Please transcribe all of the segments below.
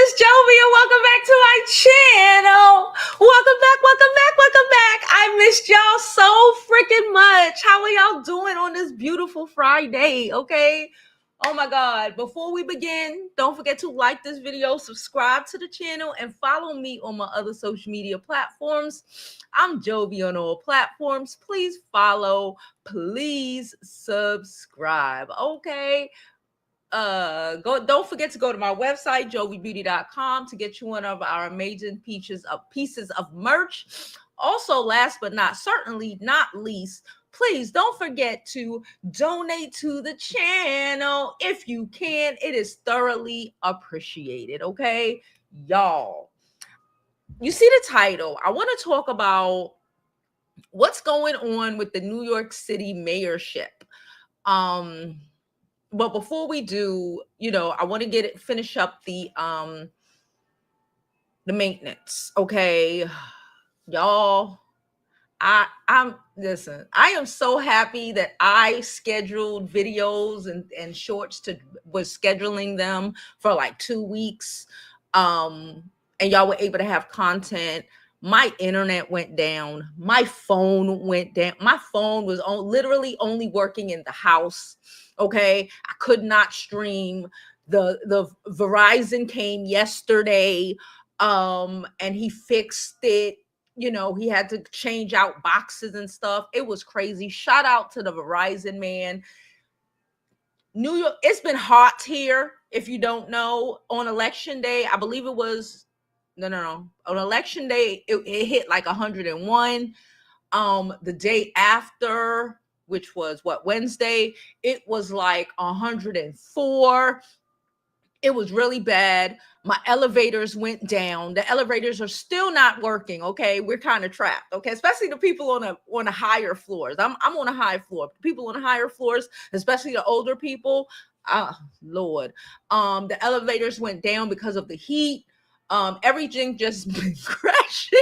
Miss Jovi, and welcome back to my channel. Welcome back. I missed y'all so freaking much. How are y'all doing on this beautiful Friday? Okay. Oh my God. Before we begin, don't forget to like this video, subscribe to the channel, and follow me on my other social media platforms. I'm Jovi on all platforms. Please follow, please subscribe. Okay. Don't forget to go to my website jovibeauty.com to get you one of our amazing pieces of merch. Also, last but not least, please don't forget to donate to the channel if you can. It is thoroughly appreciated. Okay, y'all, you see the title. I want to talk about what's going on with the New York City mayorship. But before we do, I want to finish up the maintenance. Okay, y'all. Listen, I am so happy that I scheduled videos and shorts was scheduling them for like 2 weeks. And y'all were able to have content. My internet went down. My phone went down. My phone was literally only working in the house. Okay. I could not stream. The Verizon came yesterday. And he fixed it. He had to change out boxes and stuff. It was crazy. Shout out to the Verizon man. New York, it's been hot here. If you don't know, on election day, I believe it was, no. On election day, it hit like 101. The day after, which was Wednesday, it was like 104. It was really bad. My elevators went down. The elevators are still not working. Okay, we're kind of trapped. Okay, especially the people on the higher floors. I'm on a high floor. People on the higher floors, especially the older people. Lord, the elevators went down because of the heat. Everything just been crashing.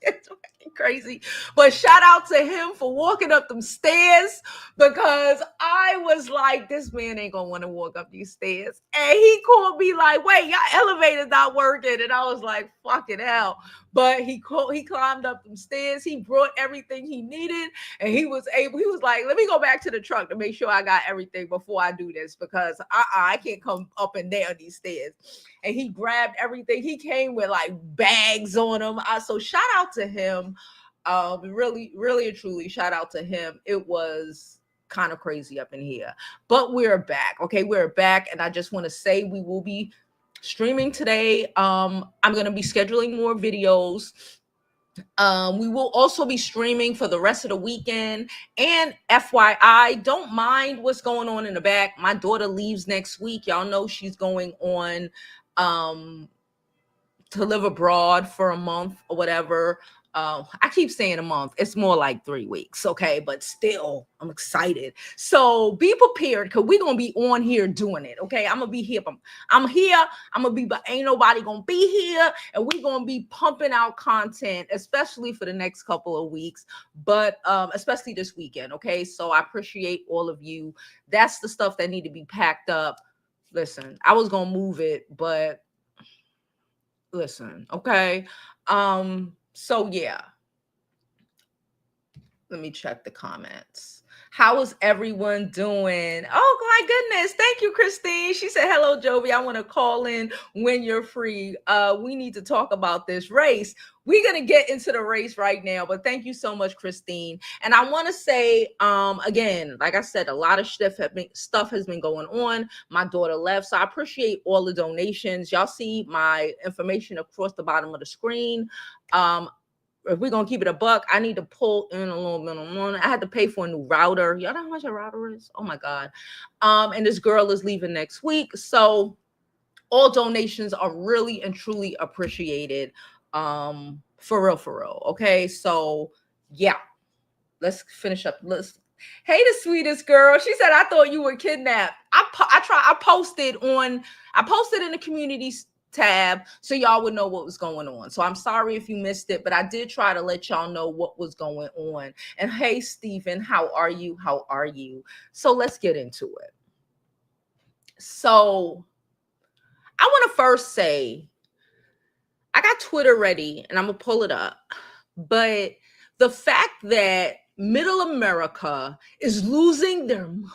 It's crazy, but shout out to him for walking up them stairs, because I was like, this man ain't gonna want to walk up these stairs. And he called me like, wait, your elevator's not working. And I was like, fucking hell. But he climbed up them stairs. He brought everything he needed, and he was like, let me go back to the truck to make sure I got everything before I do this, because I can't come up and down these stairs. And he grabbed everything. He came with like bags on him. So shout out to him. Really, really and truly shout out to him. It was kind of crazy up in here, but we're back. Okay, we're back. And I just want to say we will be streaming today. I'm going to be scheduling more videos. We will also be streaming for the rest of the weekend. And FYI, don't mind what's going on in the back. My daughter leaves next week. Y'all know she's going on to live abroad for a month or whatever. I keep saying a month. It's more like 3 weeks, okay? But still, I'm excited. So be prepared, because we're going to be on here doing it, okay? I'm going to be here. I'm here. I'm going to be, but ain't nobody going to be here. And we're going to be pumping out content, especially for the next couple of weeks, but especially this weekend, okay? So I appreciate all of you. That's the stuff that need to be packed up. Listen, I was going to move it, but listen, okay? So yeah, let me check the comments. How is everyone doing? Oh my goodness. Thank you, Christine. She said, hello, Jovi. I want to call in when you're free. We need to talk about this race. We're going to get into the race right now, but thank you so much, Christine. And I want to say, again, like I said, a lot of stuff has been going on. My daughter left, so I appreciate all the donations. Y'all see my information across the bottom of the screen. If we're gonna keep it a buck, I need to pull in a little bit of money. I had to pay for a new router. Y'all know how much a router is? Oh my God. And this girl is leaving next week. So all donations are really and truly appreciated. For real. Okay. So yeah, let's finish up. Hey, the sweetest girl. She said, I thought you were kidnapped. I posted in the community tab so y'all would know what was going on. So I'm sorry if you missed it, but I did try to let y'all know what was going on. And hey, Stephen, how are you? So let's get into it. So I want to first say I got Twitter ready and I'm going to pull it up. But the fact that middle America is losing their motherfucking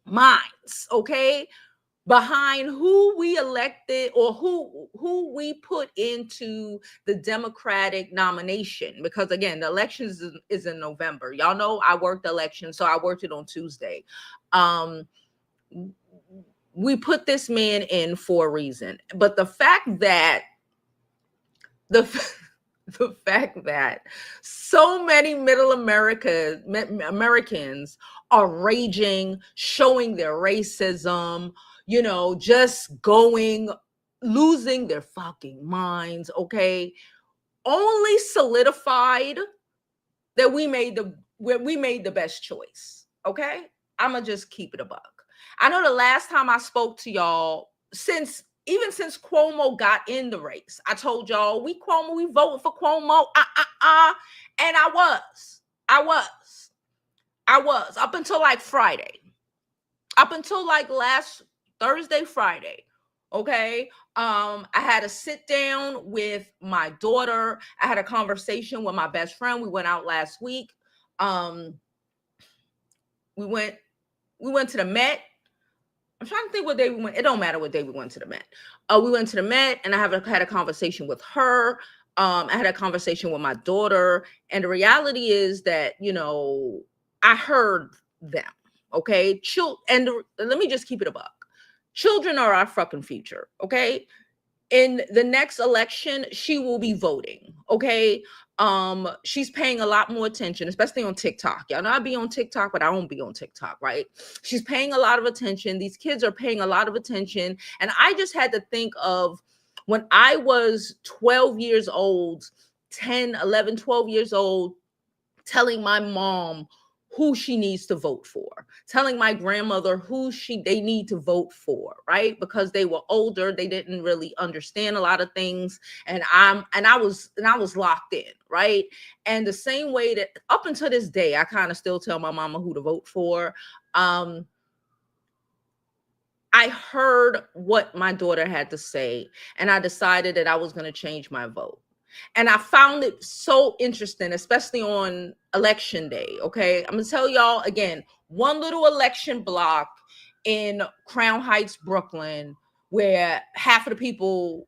minds, okay, behind who we elected or who we put into the Democratic nomination, because again, the elections is in November. Y'all know I worked the election, so I worked it on Tuesday. We put this man in for a reason, but the fact that the the fact that so many middle Americans are raging, showing their racism, just losing their fucking minds, okay, only solidified that we made the best choice, okay? I'm gonna just keep it a buck. I know the last time I spoke to y'all, since Cuomo got in the race, I told y'all we voting for Cuomo, and I was up until like Friday, up until like last Thursday, Friday. Okay. I had a sit down with my daughter. I had a conversation with my best friend. We went out last week. We went to the Met. I'm trying to think what day we went. It don't matter what day we went to the Met. We went to the Met, and I had a conversation with her. I had a conversation with my daughter, and the reality is that I heard them. Okay, and let me just keep it a buck. Children are our fucking future. Okay, in the next election, she will be voting. Okay. She's paying a lot more attention, especially on TikTok. Y'all know I be on TikTok, but I won't be on TikTok, right? She's paying a lot of attention. These kids are paying a lot of attention. And I just had to think of when I was 12 years old, 10, 11, 12 years old, telling my mom who she needs to vote for, telling my grandmother who they need to vote for, right? Because they were older, they didn't really understand a lot of things, and I was locked in, right? And the same way that up until this day, I kind of still tell my mama who to vote for. I heard what my daughter had to say, and I decided that I was going to change my vote. And I found it so interesting, especially on election day. Okay. I'm going to tell y'all again, one little election block in Crown Heights, Brooklyn, where half of the people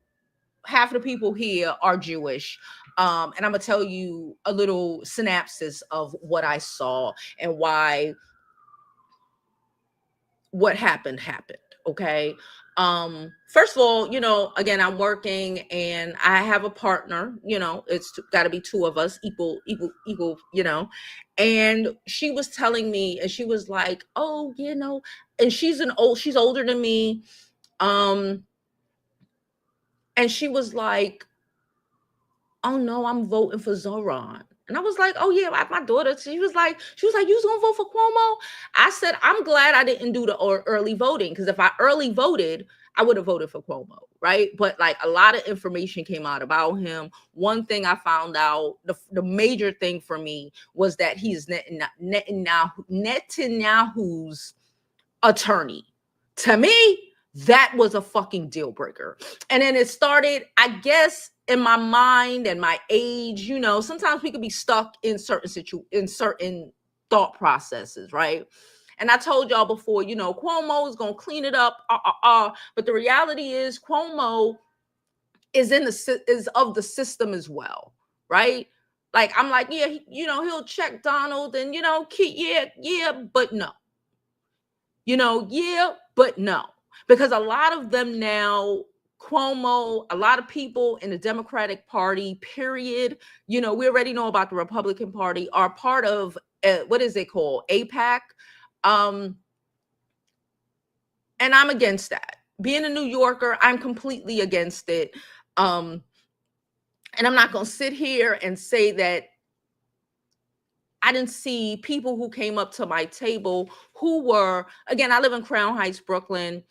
here are Jewish. And I'm going to tell you a little synopsis of what I saw and why what happened. Okay. First of all, again, I'm working and I have a partner, it's got to be two of us, equal, and she was telling me, and she was like, oh, and she's older than me. And she was like, oh no, I'm voting for Zohran. And I was like, oh yeah, my daughter. She was like, you was gonna vote for Cuomo? I said, I'm glad I didn't do the early voting, because if I early voted, I would have voted for Cuomo, right? But like a lot of information came out about him. One thing I found out, the major thing for me was that he's Netanyahu's attorney. To me, that was a fucking deal breaker. And then it started, I guess, in my mind and my age, sometimes we could be stuck in certain thought processes, right? And I told y'all before, Cuomo is going to clean it up, but the reality is Cuomo is of the system as well, right? Like, I'm like, yeah, he'll check Donald and, but no. Yeah, but no. Because a lot of them now, Cuomo, a lot of people in the Democratic Party, period, we already know about the Republican Party, are part of, what is it called? APAC. And I'm against that. Being a New Yorker, I'm completely against it. And I'm not going to sit here and say that I didn't see people who came up to my table who were, again, I live in Crown Heights, Brooklyn.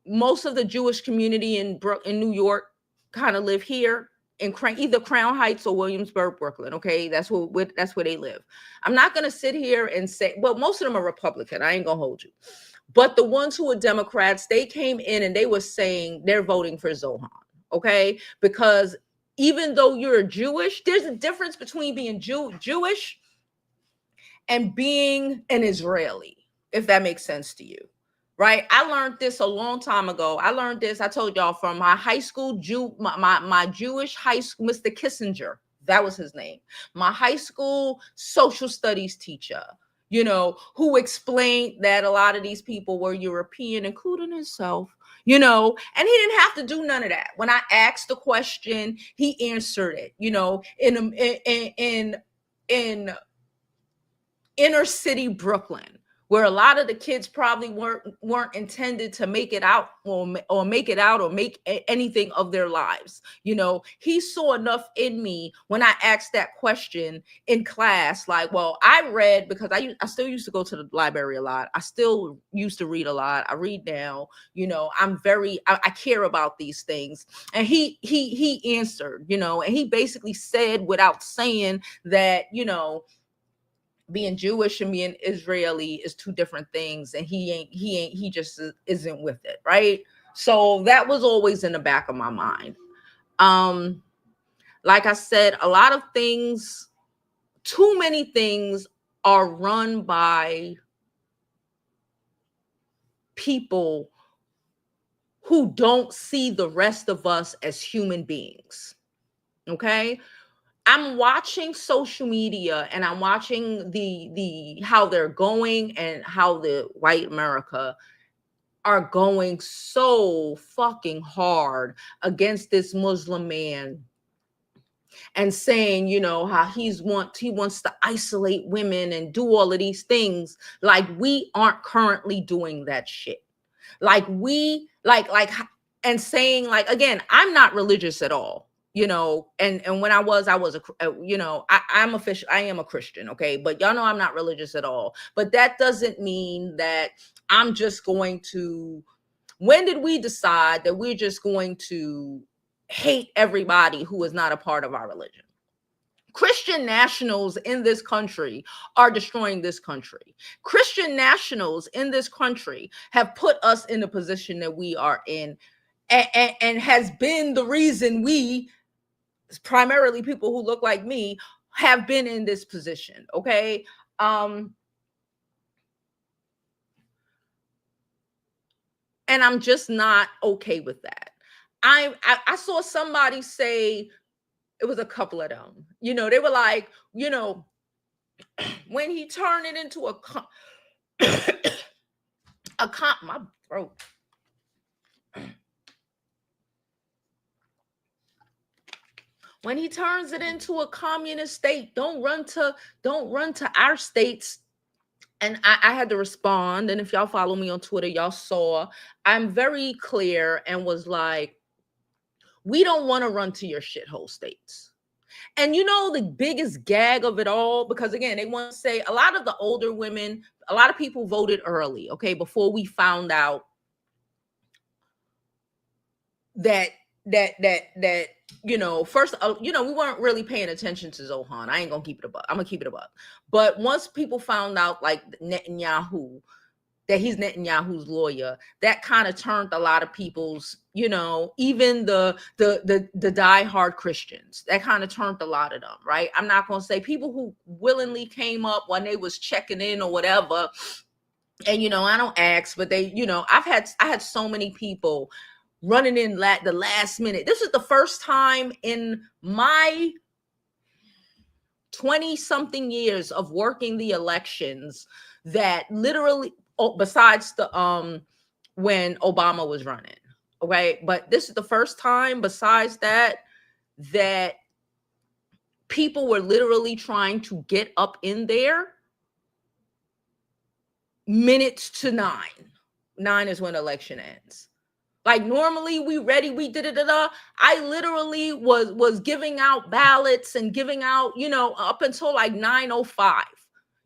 Most of the Jewish community in New York kind of live here. in either Crown Heights or Williamsburg, Brooklyn. Okay, that's where they live. I'm not gonna sit here and say, well, most of them are Republican. I ain't gonna hold you, but the ones who are Democrats, they came in and they were saying they're voting for Zohran. Okay, because even though you're Jewish, there's a difference between being Jewish and being an Israeli, if that makes sense to you. Right? I learned this a long time ago. I learned this, I told y'all, from my high school my Jewish high school, Mr. Kissinger. That was his name. My high school social studies teacher, who explained that a lot of these people were European, including himself, and he didn't have to do none of that. When I asked the question, he answered it, in inner city Brooklyn, where a lot of the kids probably weren't intended to make it out or make anything of their lives. He saw enough in me when I asked that question in class. Like, well, I read, because I still used to go to the library a lot. I still used to read a lot. I read now. I care about these things. And he answered, and he basically said, without saying, that, being Jewish and being Israeli is two different things, and he just isn't with it, right? So that was always in the back of my mind. Like I said, a lot of things, too many things, are run by people who don't see the rest of us as human beings. Okay? I'm watching social media, and I'm watching the how they're going, and how the white America are going so fucking hard against this Muslim man, and saying, how he wants to isolate women and do all of these things, like we aren't currently doing that shit. Like we and saying, like, again, I'm not religious at all. And when I was I am a Christian, okay, but y'all know I'm not religious at all. But that doesn't mean that I'm just going to, when did we decide that we're just going to hate everybody who is not a part of our religion? Christian nationals in this country are destroying this country. Christian nationals in this country have put us in the position that we are in, and has been the reason we, primarily people who look like me, have been in this position. Okay. And I'm just not okay with that. I saw somebody say, it was a couple of them, they were like, when he turned it into my throat. When he turns it into a communist state, don't run to our states. And I had to respond. And if y'all follow me on Twitter, y'all saw I'm very clear and was like, we don't want to run to your shithole states. And the biggest gag of it all, because again, they want to say, a lot of the older women, a lot of people voted early, okay, before we found out that first, we weren't really paying attention to Zohran. I ain't gonna keep it above. I'm gonna keep it above. But once people found out, like, Netanyahu, that he's Netanyahu's lawyer, that kind of turned a lot of people's, even the diehard Christians, that kind of turned a lot of them, right? I'm not gonna say people who willingly came up when they was checking in or whatever, and I don't ask, but they, I had so many people running in the last minute. This is the first time in my 20 something years of working the elections that literally, besides the when Obama was running, okay, but this is the first time besides that people were literally trying to get up in there minutes to 9. 9 is when election ends. Like, normally we ready, we did it. I literally was giving out ballots and giving out, up until like 9:05.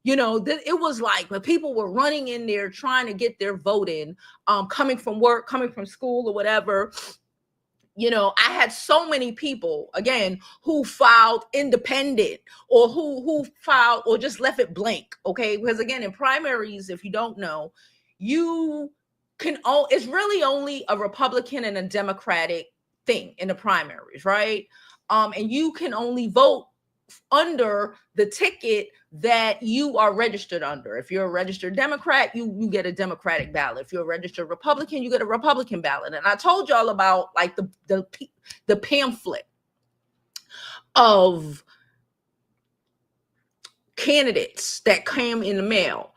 It was like when people were running in there trying to get their vote in, coming from work, coming from school or whatever. I had so many people, again, who filed independent, or who filed or just left it blank. Okay. Because again, in primaries, if you don't know, you it's really only a Republican and a Democratic thing in the primaries, right? And you can only vote under the ticket that you are registered under. If you're a registered Democrat, you get a Democratic ballot. If you're a registered Republican, you get a Republican ballot. And I told y'all about like the pamphlet of candidates that came in the mail.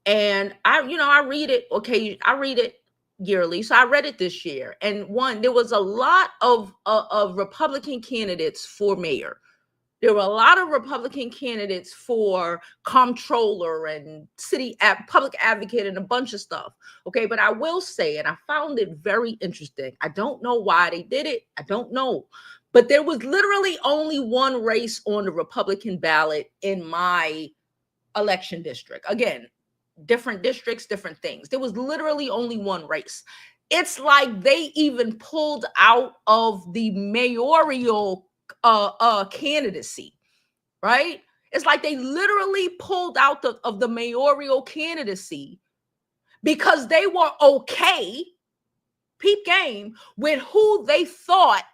And I read it. Okay, I read it yearly. So I read it this year. And there was a lot of Republican candidates for mayor. There were a lot of Republican candidates for comptroller and public advocate and a bunch of stuff. Okay, but I will say, and I found it very interesting. I don't know why they did it. I don't know. But there was literally only one race on the Republican ballot in my election district. Again, different districts, different things. There was literally only one race. It's like they even pulled out of the mayoral candidacy, right? It's like they literally pulled out of the mayoral candidacy because they were okay, peep game, with who they thought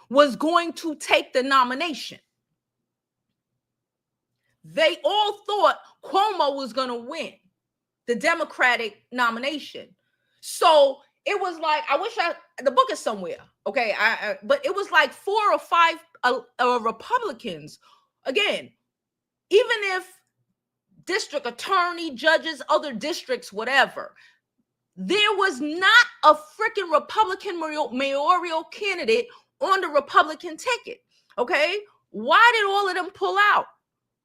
was going to take the nomination. They all thought Cuomo was going to win the Democratic nomination. So it was like, the book is somewhere. Okay. But it was like 4 or 5 Republicans. Again, even if district attorney, judges, other districts, whatever, there was not a freaking Republican mayoral candidate on the Republican ticket. Okay. Why did all of them pull out?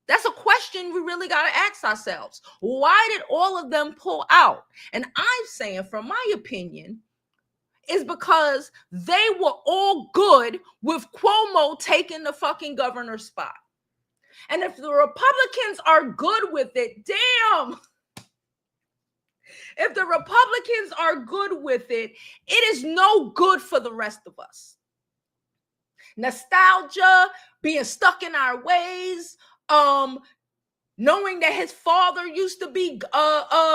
That's a question we really got to ask ourselves. Why did all of them pull out? And I'm saying, from my opinion, is because they were all good with Cuomo taking the fucking governor's spot. And if the Republicans are good with it, damn. If the Republicans are good with it, it is no good for the rest of us. Nostalgia, being stuck in our ways, knowing that his father used to be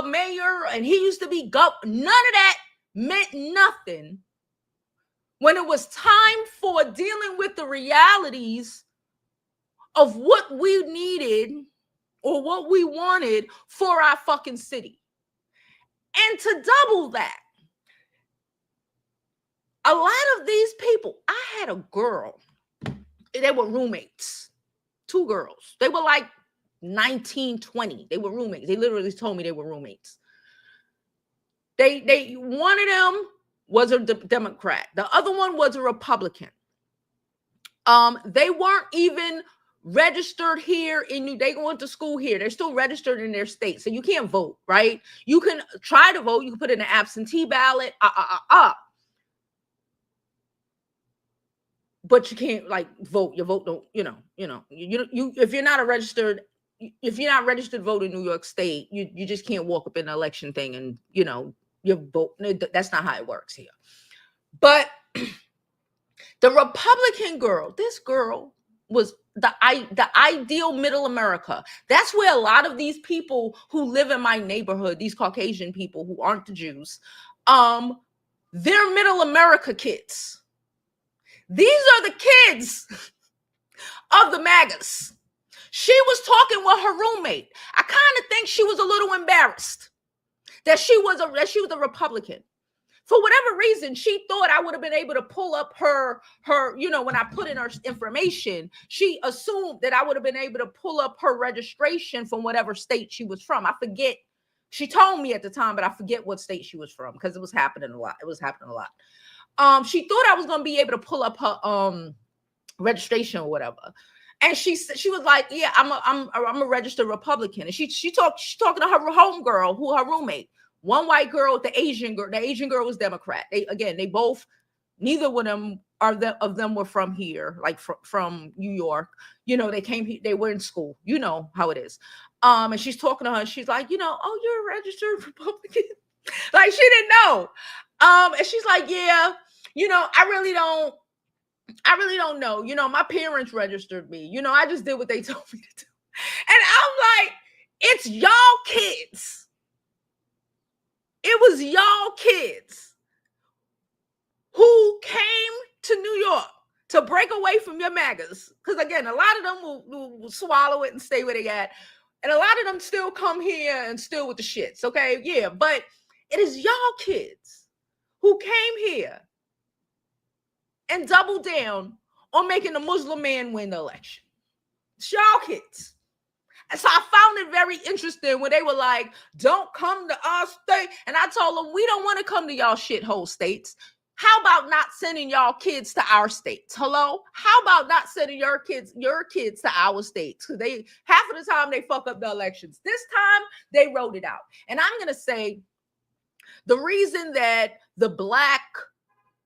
mayor and he used to be none of that meant nothing when it was time for dealing with the realities of what we needed or what we wanted for our fucking city. And to double that, a lot of these people, I had a girl, they were roommates, 2 girls. They were like 19, 20. They were roommates. They literally told me they were roommates. They one of them was a Democrat. The other one was a Republican. They weren't even registered here they went to school here. They're still registered in their state. So you can't vote, right? You can try to vote. You can put in an absentee ballot. But you can't like vote. Your vote don't, you if you're not registered vote in New York State, you just can't walk up in an election thing and your vote. That's not how it works here. But the Republican girl, this girl was the ideal middle America. That's where a lot of these people who live in my neighborhood, these Caucasian people who aren't the Jews, they're middle America kids. These are the kids of the MAGAs. She was talking with her roommate. I kind of think she was a little embarrassed that she was a Republican. For whatever reason, she thought I would have been able to pull up her, when I put in her information, she assumed that I would have been able to pull up her registration from whatever state she was from. I forget. She told me at the time, but I forget what state she was from because it was happening a lot. She thought I was going to be able to pull up her registration or whatever. And she was like, yeah, I'm a registered Republican. And she's talking to her homegirl, who her roommate. One white girl, the Asian girl was Democrat. They both, neither of them were from here, like from New York. They came here, they were in school. You know how it is. And she's talking to her and she's like, oh, you're a registered Republican. Like she didn't know. And she's like, yeah. I really don't know. My parents registered me. I just did what they told me to do. And I'm like, it's y'all kids. It was y'all kids who came to New York to break away from your MAGAs. Because again, a lot of them will swallow it and stay where they at. And a lot of them still come here and still with the shits. Okay. Yeah. But it is y'all kids who came here and doubled down on making the Muslim man win the election. It's y'all kids. And so I found it very interesting when they were like, don't come to our state. And I told them, we don't want to come to y'all shithole states. How about not sending y'all kids to our states? Hello? How about not sending your kids to our states? Because they half of the time they fuck up the elections. This time they wrote it out. And I'm gonna say the reason that the Black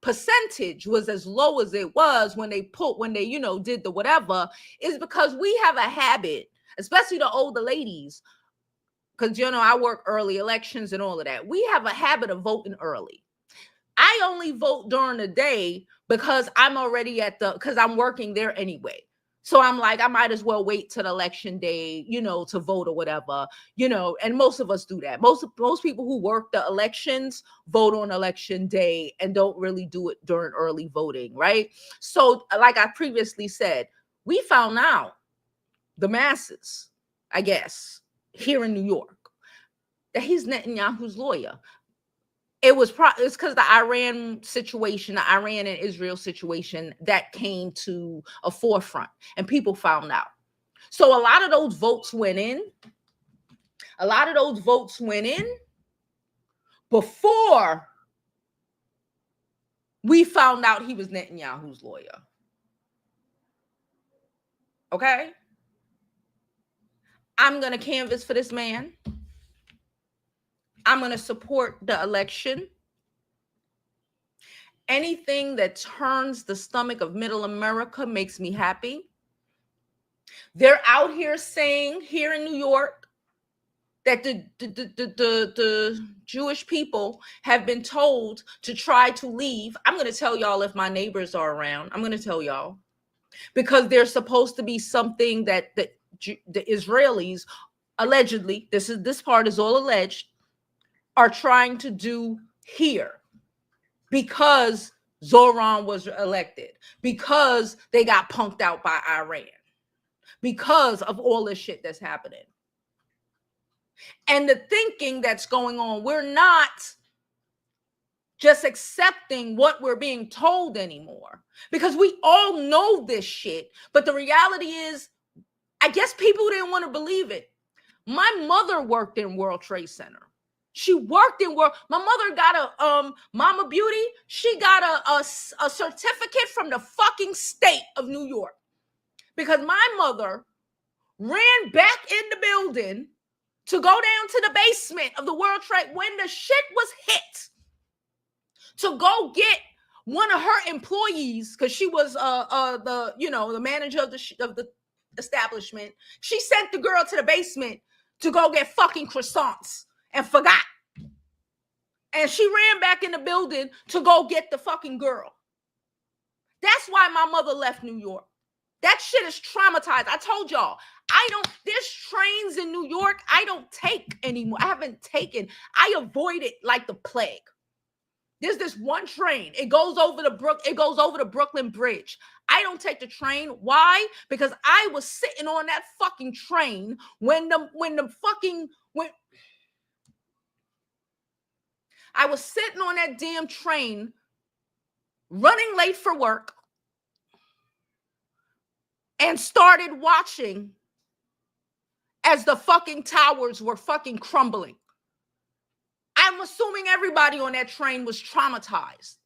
percentage was as low as it was when they did the whatever is because we have a habit, especially the older ladies, because I work early elections and all of that. We have a habit of voting early. I only vote during the day because I'm already because I'm working there anyway. So I'm like, I might as well wait till the election day, to vote or whatever, and most of us do that. Most people who work the elections vote on election day and don't really do it during early voting, right? So like I previously said, we found out, the masses, I guess, here in New York, that he's Netanyahu's lawyer. It's because the Iran situation, the Iran and Israel situation, that came to a forefront and people found out. So a lot of those votes went in. Before we found out he was Netanyahu's lawyer. Okay? I'm going to canvass for this man. I'm going to support the election. Anything that turns the stomach of middle America makes me happy. They're out here saying, here in New York, that the Jewish people have been told to try to leave. I'm going to tell y'all if my neighbors are around. I'm going to tell y'all. Because there's supposed to be something that the Israelis, allegedly, this part is all alleged, are trying to do here. Because Zohran was elected, because they got punked out by Iran, because of all this shit that's happening. And the thinking that's going on, we're not just accepting what we're being told anymore, because we all know this shit. But the reality is, I guess people didn't want to believe it. My mother worked in World Trade Center. She worked in work. My mother got a Mama Beauty. She got a certificate from the fucking state of New York, because my mother ran back in the building to go down to the basement of the World Trade when the shit was hit, to go get one of her employees, because she was the manager of the establishment. She sent the girl to the basement to go get fucking croissants and forgot. And she ran back in the building to go get the fucking girl. That's why my mother left New York. That shit is traumatized. I told y'all, there's trains in New York I don't take anymore. I haven't taken. I avoid it like the plague. There's this one train. It goes over the Brooklyn Bridge. I don't take the train. Why? Because I was sitting on that fucking train when I was sitting on that damn train, running late for work, and started watching as the fucking towers were fucking crumbling. I'm assuming everybody on that train was traumatized.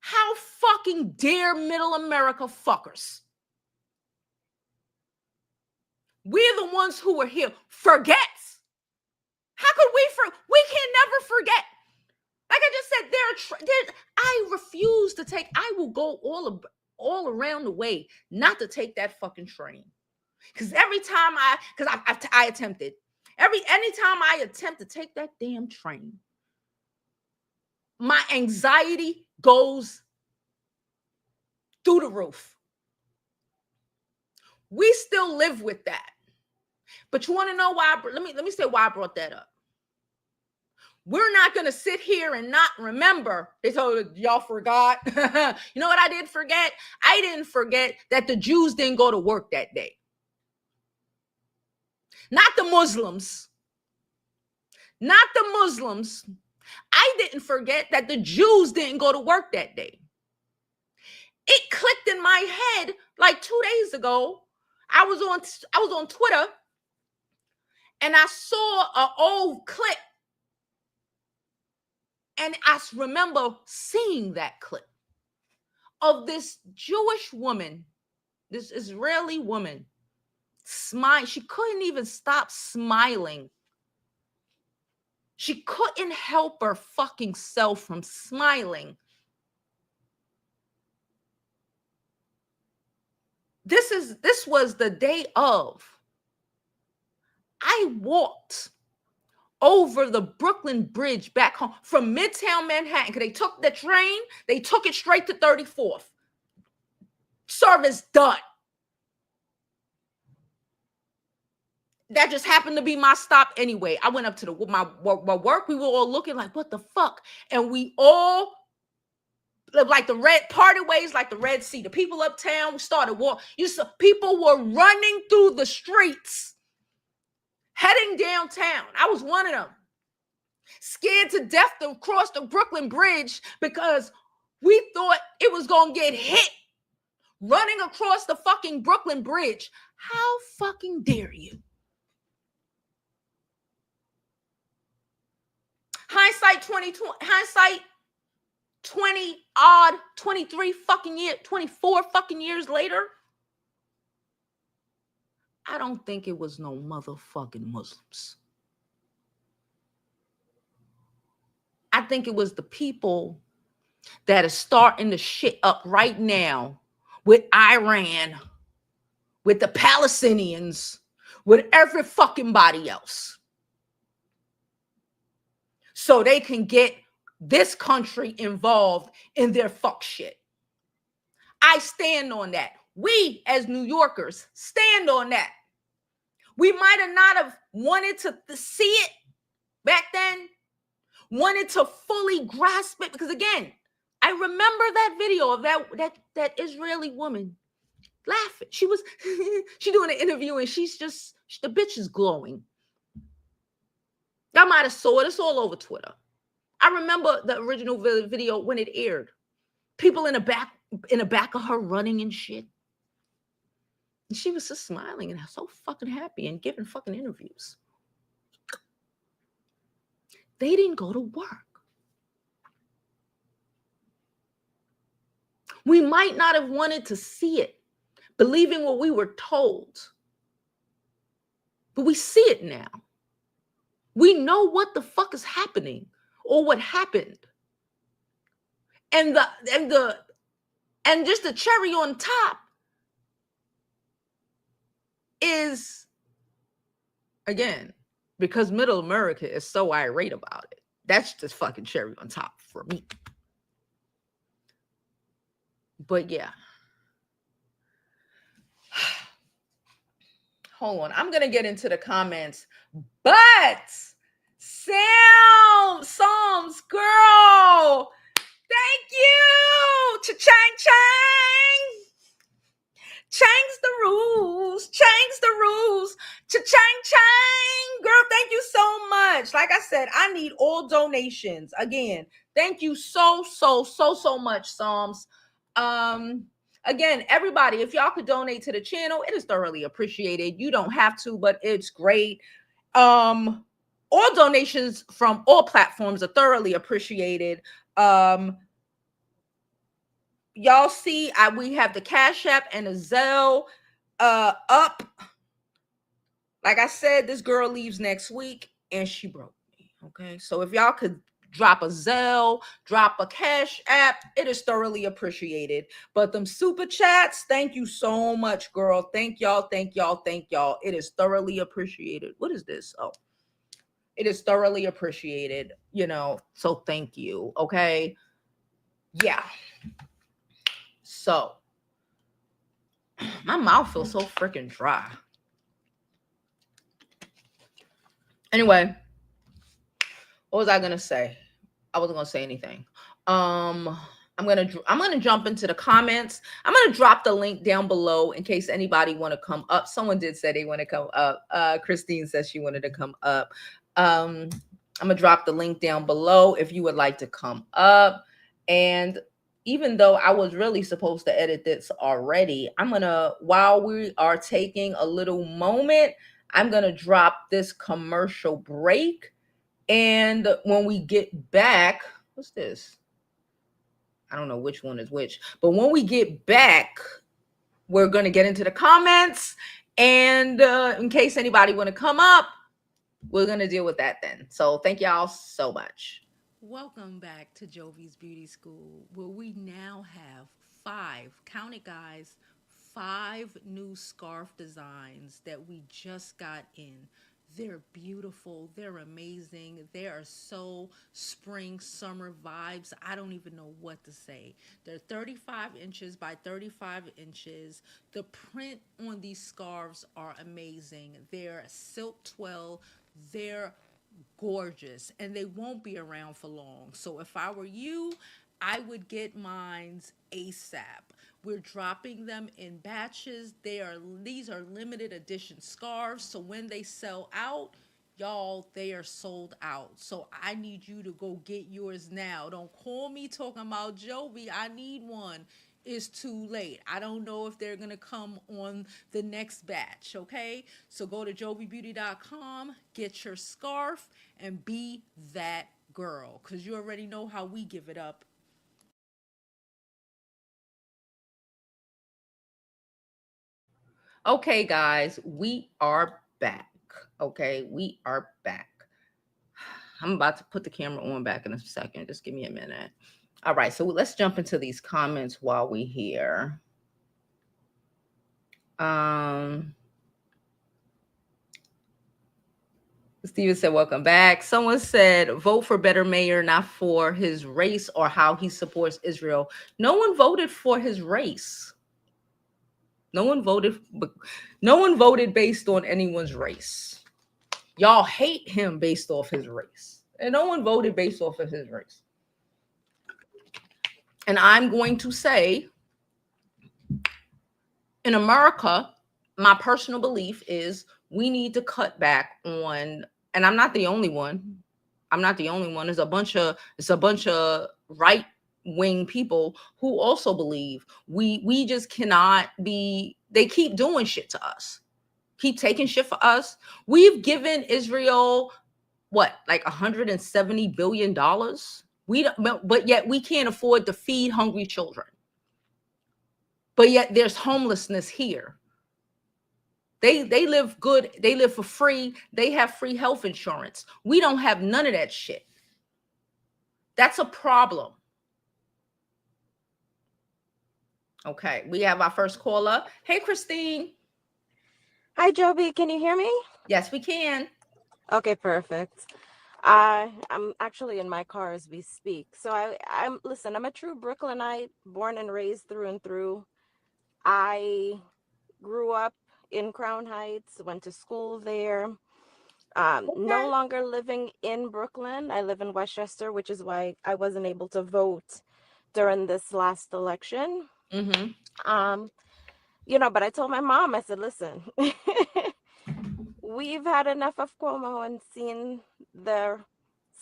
How fucking dare middle America fuckers? We're the ones who were here. Forgets. How could we can never forget. Like I just said, I refuse to take, I will go all around the way not to take that fucking train. Because anytime I attempted, anytime I attempt to take that damn train, my anxiety goes through the roof. We still live with that. But you want to know why? Let me say why I brought that up. We're not going to sit here and not remember. They told y'all forgot. You know what I did forget? I didn't forget that the Jews didn't go to work that day. Not the Muslims. Not the Muslims. I didn't forget that the Jews didn't go to work that day. It clicked in my head like 2 days ago. I was on Twitter and I saw an old clip. And I remember seeing that clip of this Jewish woman, this Israeli woman, smile. She couldn't even stop smiling. She couldn't help her fucking self from smiling. This was the day of. I walked over the Brooklyn Bridge back home from Midtown Manhattan, because they took the train, they took it straight to 34th. Service done. That just happened to be my stop anyway. I went up to my work. We were all looking like, what the fuck? And we all, like the red, parted ways like the Red Sea. The people uptown, we started walking. People were running through the streets, heading downtown. I was one of them. Scared to death to cross the Brooklyn Bridge because we thought it was going to get hit running across the fucking Brooklyn Bridge. How fucking dare you? Hindsight 23 fucking years, 24 fucking years later, I don't think it was no motherfucking Muslims. I think it was the people that are starting the shit up right now with Iran, with the Palestinians, with every fucking body else. So they can get this country involved in their fuck shit. I stand on that. We as New Yorkers stand on that. We might have not have wanted to see it back then, wanted to fully grasp it, because again, I remember that video of that Israeli woman laughing. She was she doing an interview and the bitch is glowing. Y'all might have saw it. It's all over Twitter. I remember the original video when it aired. People in the back of her running and shit. And she was just smiling and so fucking happy and giving fucking interviews. They didn't go to work. We might not have wanted to see it, believing what we were told. But we see it now. We know what the fuck is happening or what happened. And just the cherry on top is, again, because middle America is so irate about it. That's just fucking cherry on top for me. But yeah. Hold on. I'm going to get into the comments. But Psalms, girl, thank you. Cha-chang, chang. Change the rules. Cha-chang, chang. Girl, thank you so much. Like I said, I need all donations. Again, thank you so much, Psalms. Again, everybody, if y'all could donate to the channel, it is thoroughly appreciated. You don't have to, but it's great. All donations from all platforms are thoroughly appreciated. Y'all see, we have the Cash App and the Zelle up. Like I said, this girl leaves next week and she broke me. Okay, so if y'all could drop a Zelle, drop a Cash App, it is thoroughly appreciated. But them super chats, thank you so much, girl. Thank y'all. It is thoroughly appreciated. What is this? Oh, It is thoroughly appreciated, so thank you. Okay. Yeah. So my mouth feels so freaking dry. Anyway, what was I gonna say? I wasn't gonna say anything. I'm gonna jump into the comments. I'm gonna drop the link down below in case anybody want to come up. Someone did say they want to come up. Christine says she wanted to come up. I'm gonna drop the link down below if you would like to come up. And even though I was really supposed to edit this already, while we are taking a little moment, I'm gonna drop this commercial break. And when we get back, what's this? I don't know which one is which, but when we get back, we're going to get into the comments. And in case anybody want to come up, we're going to deal with that then. So thank y'all so much. Welcome back to Jovi's Beauty School, where we now have 5, count it guys, 5 new scarf designs that we just got in. They're beautiful. They're amazing. They are so spring, summer vibes. I don't even know what to say. They're 35 inches by 35 inches. The print on these scarves are amazing. They're silk twill. They're gorgeous, and they won't be around for long. So if I were you, I would get mines ASAP. We're dropping them in batches. These are limited edition scarves, so when they sell out, y'all, they are sold out. So I need you to go get yours now. Don't call me talking about Jovi, I need one. It's too late. I don't know if they're going to come on the next batch, okay? So go to jovibeauty.com, get your scarf, and be that girl, because you already know how we give it up. Okay, guys, we are back. Okay, we are back. I'm about to put the camera on back in a second. Just give me a minute. All right, so let's jump into these comments while we here. Steven said, welcome back. Someone said, vote for better mayor, not for his race or how he supports Israel. No one voted for his race. No one voted based on anyone's race. Y'all hate him based off his race. And no one voted based off of his race. And I'm going to say, in America, my personal belief is we need to cut back on, and I'm not the only one. I'm not the only one. It's a bunch of right wing people who also believe we just cannot be. They keep doing shit to us, keep taking shit for us. We've given Israel what, like $170 billion. But yet we can't afford to feed hungry children. But yet there's homelessness here. They live good. They live for free. They have free health insurance. We don't have none of that shit. That's a problem. Okay, we have our first caller. Hey, Christine. Hi, Jovi. Can you hear me? Yes, we can. Okay, perfect. I'm actually in my car as we speak. So I'm a true Brooklynite, born and raised through and through. I grew up in Crown Heights, went to school there. No Okay. longer living in Brooklyn. I live in Westchester, which is why I wasn't able to vote during this last election. Mm-hmm. Um, but I told my mom, I said, listen, we've had enough of Cuomo and seen the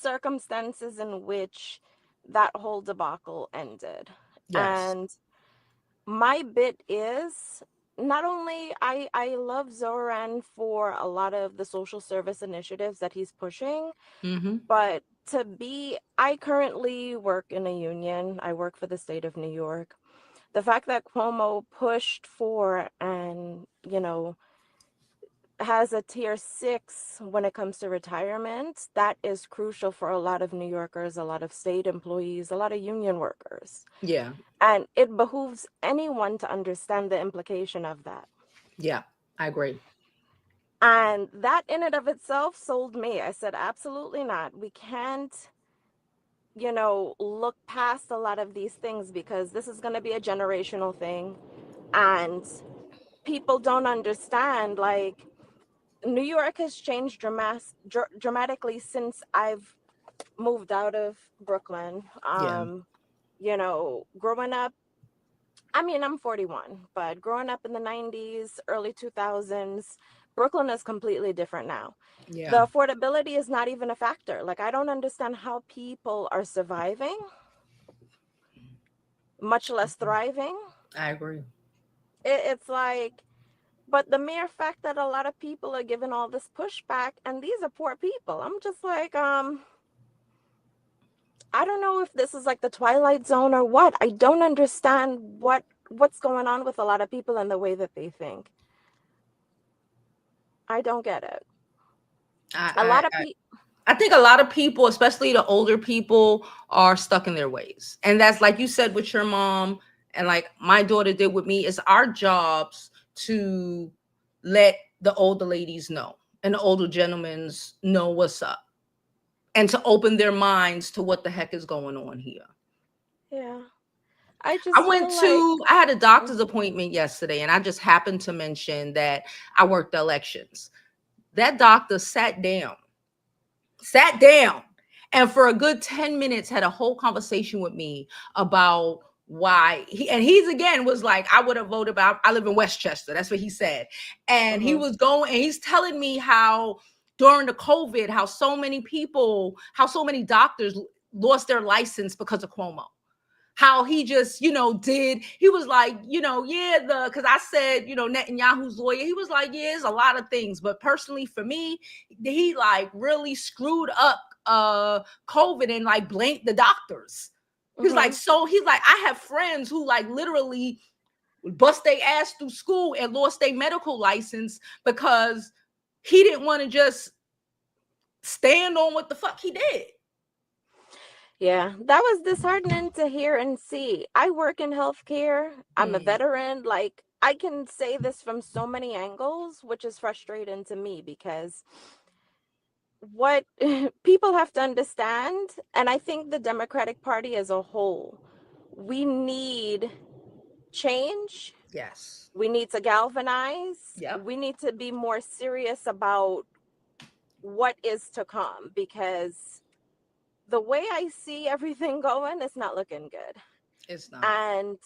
circumstances in which that whole debacle ended. Yes. And my bit is not only I love Zohran for a lot of the social service initiatives that he's pushing, Mm-hmm. but I currently work in a union. I work for the state of New York. The fact that Cuomo pushed for and, has a tier 6 when it comes to retirement, that is crucial for a lot of New Yorkers, a lot of state employees, a lot of union workers. Yeah. And it behooves anyone to understand the implication of that. Yeah, I agree. And that in and of itself sold me. I said, absolutely not. We can't, look past a lot of these things because this is going to be a generational thing. And people don't understand, like, New York has changed dramatically since I've moved out of Brooklyn. Yeah. Growing up, I mean, I'm 41, but growing up in the 90s, early 2000s, Brooklyn is completely different now. Yeah. The affordability is not even a factor. Like, I don't understand how people are surviving, much less thriving. I agree. It's like, but the mere fact that a lot of people are giving all this pushback, and these are poor people, I'm just like, I don't know if this is like the Twilight Zone or what. I don't understand what's going on with a lot of people and the way that they think. I don't get it. A I, lot of I, people. I think a lot of people, especially the older people, are stuck in their ways. And that's like you said with your mom, and like my daughter did with me. It's our jobs to let the older ladies know and the older gentlemen's know what's up, and to open their minds to what the heck is going on here. Yeah, I just feel like. I had a doctor's appointment yesterday, and I just happened to mention that I worked the elections. That doctor sat down and for a good 10 minutes had a whole conversation with me about why he's again was like, I would have voted, about I live in Westchester, that's what he said. And he Mhm. was going and he's telling me how during the COVID, how so many doctors lost their license because of Cuomo, how he just, he was like, yeah, because I said, Netanyahu's lawyer, he was like, yeah, it's a lot of things. But personally, for me, he like really screwed up COVID and like blamed the doctors. Mhm. He's like, I have friends who like literally bust their ass through school and lost their medical license because he didn't want to just stand on what the fuck he did. Yeah, that was disheartening to hear and see. I work in healthcare. I'm a Mm, veteran. Like, I can say this from so many angles, which is frustrating to me because what people have to understand, and I think the Democratic Party as a whole, we need change. yes. We need to galvanize. Yep. We need to be more serious about what is to come because the way I see everything going, it's not looking good. It's not. And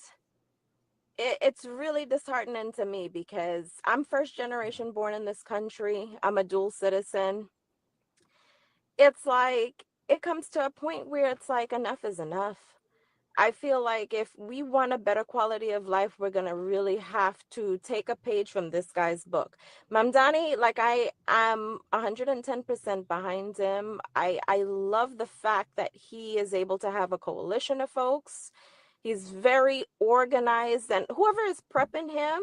it's really disheartening to me because I'm first generation born in this country. I'm a dual citizen. It's like it comes to a point where it's like enough is enough. I feel like if we want a better quality of life, we're gonna really have to take a page from this guy's book. Mamdani, like I am 110% behind him. I love the fact that he is able to have a coalition of folks. He's very organized, and whoever is prepping him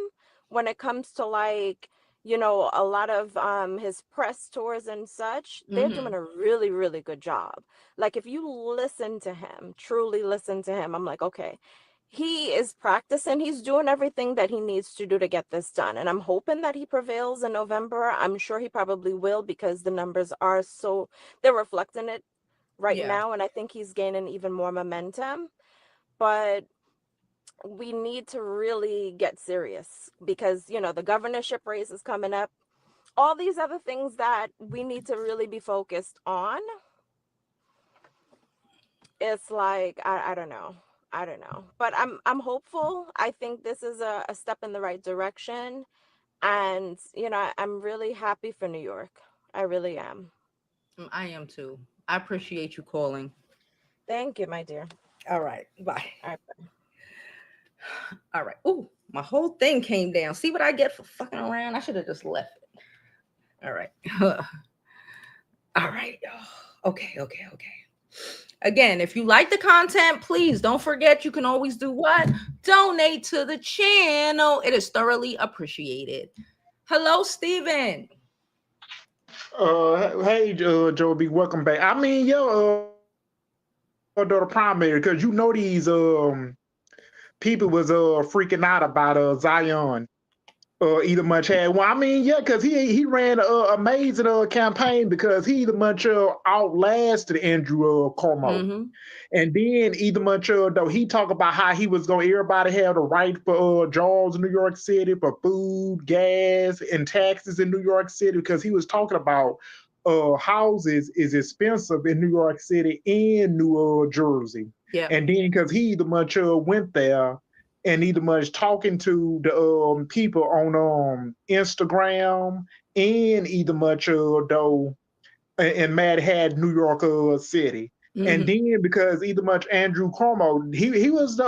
when it comes to like, a lot of his press tours and such, they're doing Hmm. a really, really good job. Like, if you listen to him, truly listen to him, I'm like, okay, he is practicing, he's doing everything that he needs to do to get this done. And I'm hoping that he prevails in November. I'm sure he probably will because the numbers are so, they're reflecting it right Yeah. now. And I think he's gaining even more momentum. But we need to really get serious because, the governorship race is coming up. All these other things that we need to really be focused on. It's like I don't know. I don't know. But I'm hopeful. I think this is a step in the right direction. And, I'm really happy for New York. I really am. I am too. I appreciate you calling. Thank you, my dear. All right. Bye. All right. All right. Ooh, my whole thing came down. See what I get for fucking around? I should have just left it. All right. All right. Okay. Okay. Okay. Again, if you like the content, please don't forget you can always do what? Donate to the channel. It is thoroughly appreciated. Hello, Steven. Hey, Jovi, welcome back. I mean, your daughter primary, because you know these people was freaking out about Zion. either much had one. I mean, yeah, because he ran an amazing campaign because he either much outlasted Andrew Cuomo. Mm-hmm. And then either much though he talked about how he was going everybody have the right for jobs in New York City for food, gas, and taxes in New York City because he was talking about houses is expensive in New York City and New Jersey. Yeah. And then because he either much went there and either much talking to the people on Instagram and either much though and Mad had New York City. And Mm-hmm. then because either much Andrew Cuomo, he was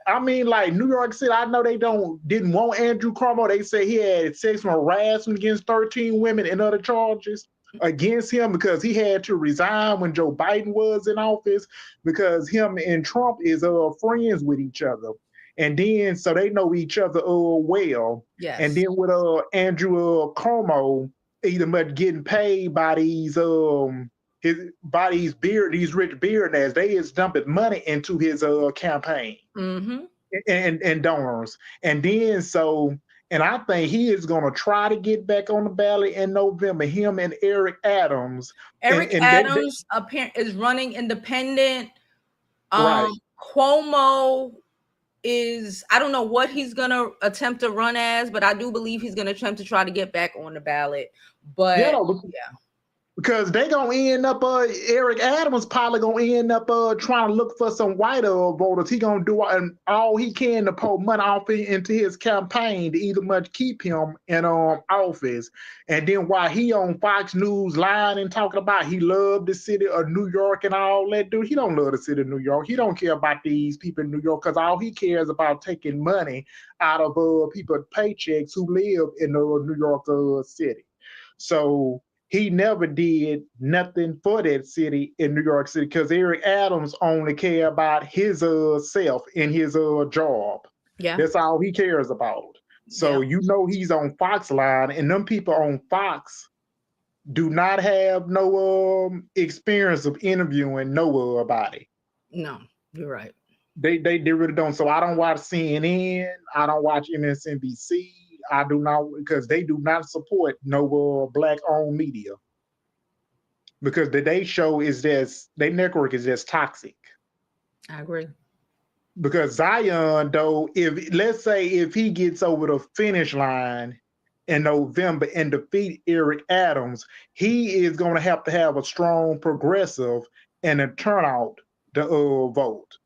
I mean like New York City. I know they didn't want Andrew Cuomo. They say he had sexual harassment against 13 women and other charges against him because he had to resign when Joe Biden was in office because him and Trump is friends with each other. And then so they know each other well. And Yes. then with Andrew Cuomo, either much getting paid by these rich billionaires. They is dumping money into his campaign Mm-hmm. and donors. And then so and I think he is gonna try to get back on the ballot in November, him and Eric Adams. Eric And they Adams is running independent. right. Cuomo is, I don't know what he's gonna attempt to run as, but I do believe he's gonna attempt to try to get back on the ballot. Yeah, But no, yeah, because they gonna end up Eric Adams probably gonna end up trying to look for some white voters. He gonna do all he can to pour money off into his campaign to either much keep him in office. And then while he on Fox News lying and talking about he loved the city of New York and all that, dude, he don't love the city of New York. He don't care about these people in New York because all he cares about taking money out of people's paychecks who live in New York city. So he never did nothing for that city in New York City because Eric Adams only care about his self and his job. yeah, That's all he cares about. So yeah. you know he's on Fox line, and them people on Fox do not have no experience of interviewing nobody. No, you're right. They really don't. So I don't watch CNN. I don't watch MSNBC. I do not because they do not support no black owned media because the day show is just their network is just toxic. I agree. Because Zion, though, if let's say if he gets over the finish line in November and defeat Eric Adams, he is going to have a strong progressive and a turnout to vote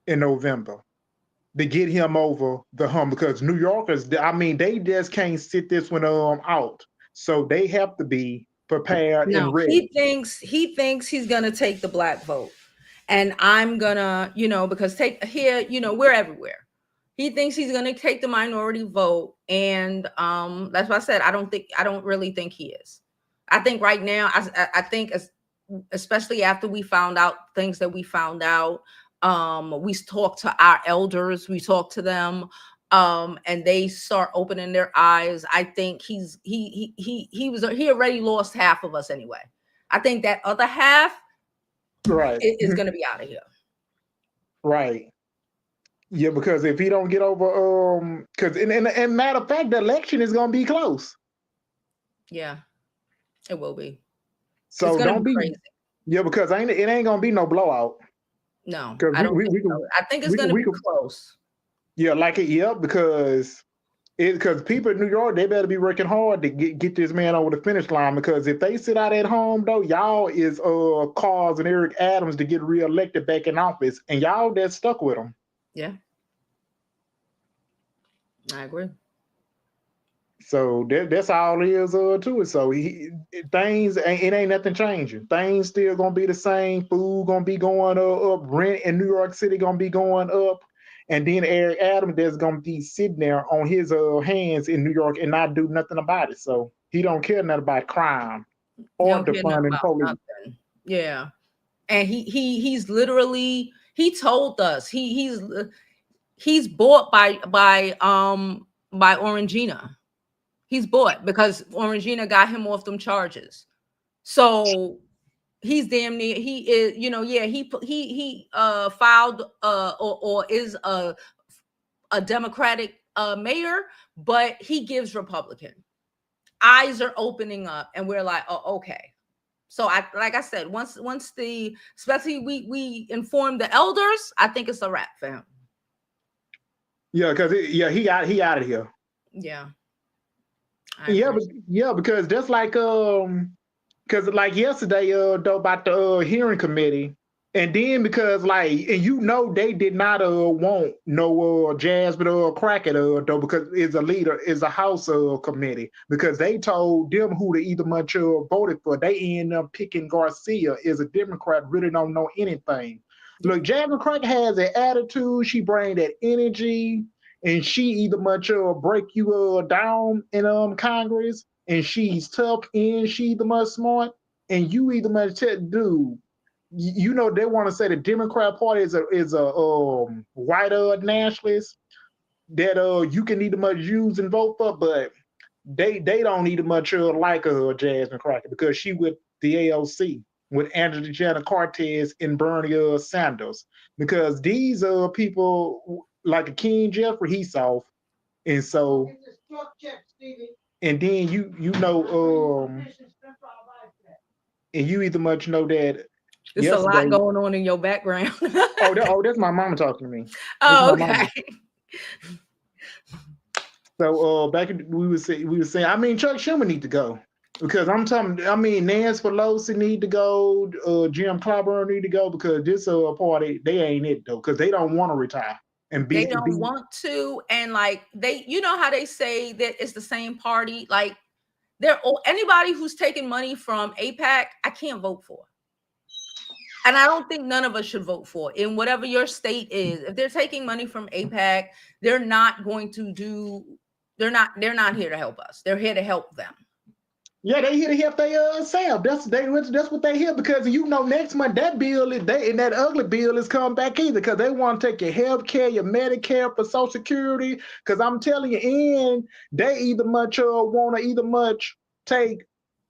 in November to get him over the hump. Because New Yorkers, I mean, they just can't sit this one out, so they have to be prepared No, and ready. he thinks he's gonna take the black vote, and I'm gonna, because take here, we're everywhere. He thinks he's gonna take the minority vote, and that's why I said I don't really think he is. I think right now, I think especially after we found out things that we found out, we talked to our elders, we talked to them, and they start opening their eyes. I think he already lost half of us anyway. I think that other half Right, is going to be out of here. right. Yeah, because if he don't get over, because and matter of fact, the election is gonna be close. Yeah, it will be. It's So going to don't be be crazy. yeah, because it ain't gonna be no blowout. No, Because I don't think we so. can I think it's going to we be can close. yeah like it yeah because people in New York they better be working hard to get this man over the finish line because if they sit out at home though y'all is causing Eric Adams to get reelected back in office and y'all that's stuck with him. Yeah, I agree. So that's all it is to it. So things it ain't nothing changing. Things still gonna be the same. Food gonna be going up. Rent in New York City gonna be going up. And then Eric Adams that's gonna be sitting there on his hands in New York and not do nothing about it. So he don't care nothing about crime You or don't care nothing defunding about police. nothing. Yeah, and he's literally, he told us he's bought by Orangina. He's bought because Orangina got him off them charges. So he's damn near, he is, yeah, he filed or is a Democratic mayor, but he gives Republican. Eyes are opening up, and we're like, oh, okay. So like I said, once the, especially we inform the elders, I think it's a wrap for him. Yeah, because he out of here. Yeah. Because that's like because like yesterday though about the hearing committee, and then because like and they did not want no Jasmine Crockett though, because is a house committee, because they told them who to either much voted for. They end up picking Garcia as a Democrat, really don't know anything. Look, Jasmine Crockett has an attitude, she bring that energy, and she either much break you down in Congress, and she's tough and she the much smart, and you either much dude. They want to say the Democrat Party is a white nationalist that you can either much use and vote for, but they don't either much like Jasmine Crockett, because she with the AOC with Angela Cortez and Bernie Sanders, because these people like a King Jeffrey, he's soft, and so and then and you either much know that there's a lot yesterday. going on in your background. That's my mama talking to me. Oh, okay. So back we were saying, I mean, Chuck Schumer need to go, because I'm telling. I mean, Nancy Pelosi need to go. Jim Clyburn need to go, because this party, they ain't it though, because they don't want to retire and they don't want to, and like they, how they say that it's the same party. Like anybody who's taking money from AIPAC, I can't vote for. And I don't think none of us should vote for it. In whatever your state is. If they're taking money from AIPAC, they're not going to do. They're not here to help us. They're here to help them. Yeah, they here to help themselves. That's what they here, because next month that bill is and that ugly bill is coming back either, because they want to take your health care, your Medicare, for Social Security. Because I'm telling you, and they either much want to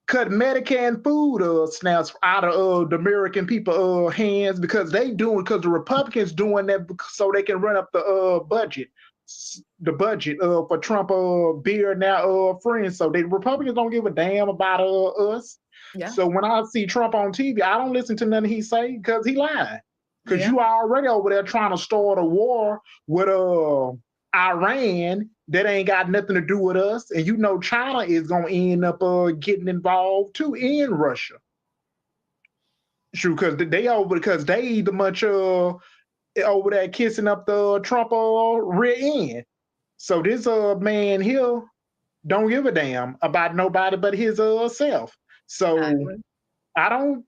cut Medicare and food snaps out of the American people hands, because because the Republicans doing that so they can run up the budget. The budget for Trump beer now friends. So the Republicans don't give a damn about us. Yeah. So when I see Trump on TV, I don't listen to nothing he say, because he lying. Because you already over there trying to start a war with Iran that ain't got nothing to do with us, and China is gonna end up getting involved too in Russia. True, because they either much over there kissing up the Trump rear end. So this man here don't give a damn about nobody but his self. So I don't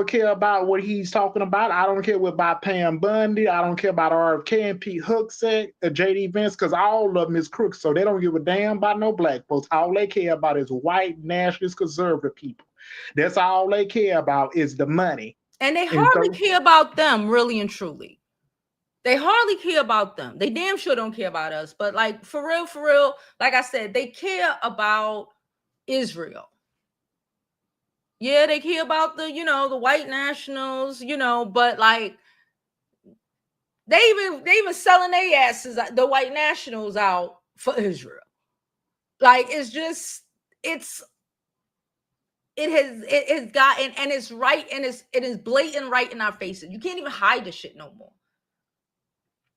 care about what he's talking about. I don't care about Pam Bundy. I don't care about RFK and Pete Hegseth, J.D. Vance, because all of them is crooks. So they don't give a damn about no black folks. All they care about is white nationalist conservative people. That's all they care about, is the money. And they hardly care about them, really and truly. They hardly care about them. They damn sure don't care about us. But like for real, like I said, they care about Israel. Yeah, they care about the white nationals, but like they even selling their asses, the white nationals, out for Israel. Like it has gotten, and it's right, and it is blatant right in our faces. You can't even hide this shit no more.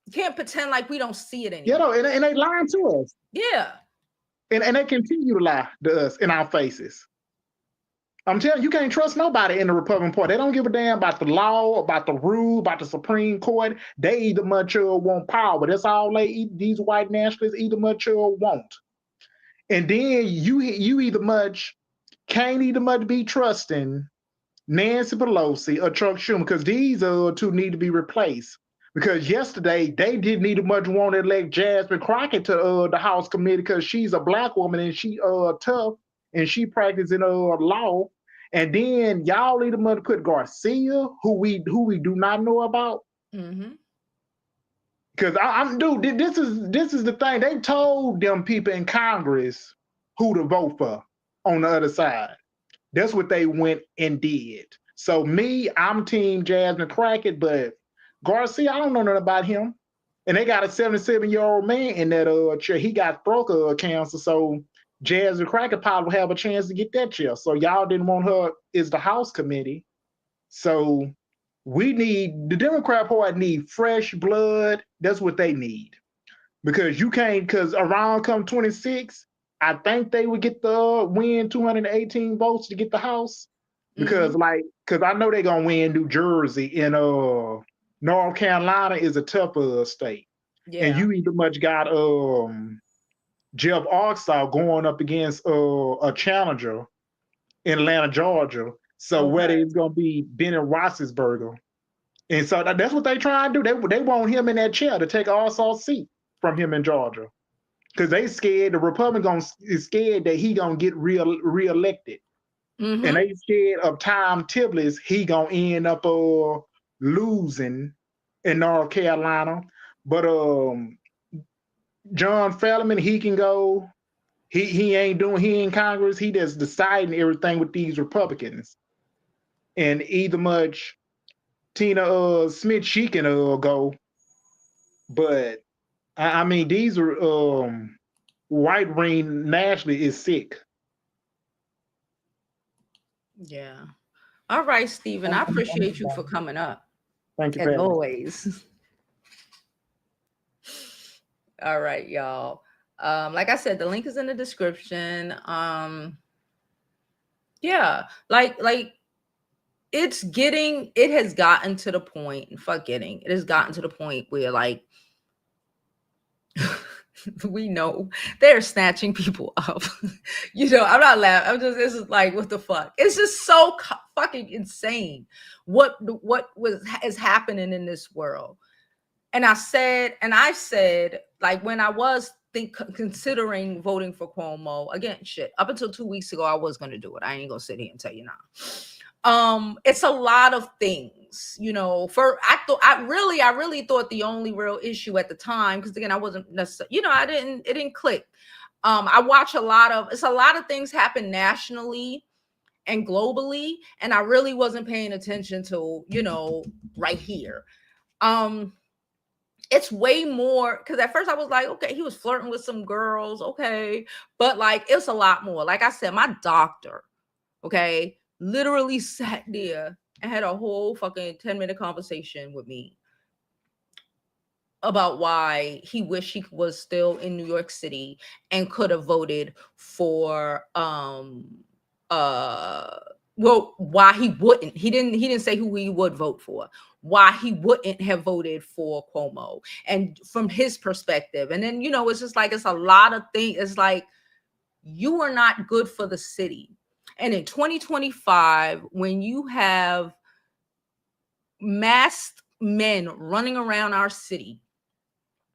You can't pretend like we don't see it anymore. And they lying to us. Yeah. And they continue to lie to us in our faces. I'm telling you, you can't trust nobody in the Republican Party. They don't give a damn about the law, about the rule, about the Supreme Court. They either much want power. That's all these white nationalists either much want. And then you can't either much be trusting Nancy Pelosi or Chuck Schumer, because these two need to be replaced. Because yesterday they didn't need much want to elect Jasmine Crockett to the House committee, because she's a black woman and she tough and she practicing law. And then y'all either much put Garcia, who we do not know about. Mm-hmm. Because this is the thing. They told them people in Congress who to vote for on the other side. That's what they went and did. So I'm team Jasmine Crockett, but Garcia, I don't know nothing about him. And they got a 77-year-old man in that chair. He got throat cancer, so Jazz Cracker probably have a chance to get that chair. So y'all didn't want her as the House committee. So the Democrat Party need fresh blood. That's what they need. Because you can't, because around come 26, I think they would get the win 218 votes to get the House. Because because I know they're gonna win New Jersey and North Carolina is a tougher state. Yeah. And you either much got Jeff Arkansas going up against a challenger in Atlanta, Georgia. So whether it's gonna be Bennett Roethlisberger. And so that's what they try to do. They want him in that chair to take Arkansas' seat from him in Georgia. Because they scared, the Republican is scared that he gonna get reelected. And they scared of Tom Tibblis, he gonna end up losing in North Carolina. But John Fetterman, he can go. He in Congress. He just deciding everything with these Republicans. And either much Tina Smith, she can go. But I mean, these are white ring nationally is sick. Yeah. All right, Stephen. I appreciate you for coming up. Thank you, as always. All right, y'all. Like I said, the link is in the description. Yeah, like it has gotten to the point, it has gotten to the point where like we know they're snatching people up. I'm not laughing. This is like, what the fuck? It's just so fucking insane what is happening in this world. And I said, like, when I was considering voting for Cuomo, again, up until 2 weeks ago, I was going to do it. I ain't going to sit here and tell you now. It's a lot of things, I really thought the only real issue at the time, because again, I wasn't necessarily, it didn't click. I watch it's a lot of things happen nationally and globally, and I really wasn't paying attention to, right here. It's way more, because at first I was like, okay, he was flirting with some girls, okay, but like it's a lot more. Like I said, my doctor, okay, literally sat there and had a whole fucking 10-minute conversation with me about why he wished he was still in New York City and could have voted for why he wouldn't. He didn't say who he would vote for. Why he wouldn't have voted for Cuomo, and from his perspective. And then, it's just like, it's a lot of things. It's like, you are not good for the city. And in 2025, when you have masked men running around our city,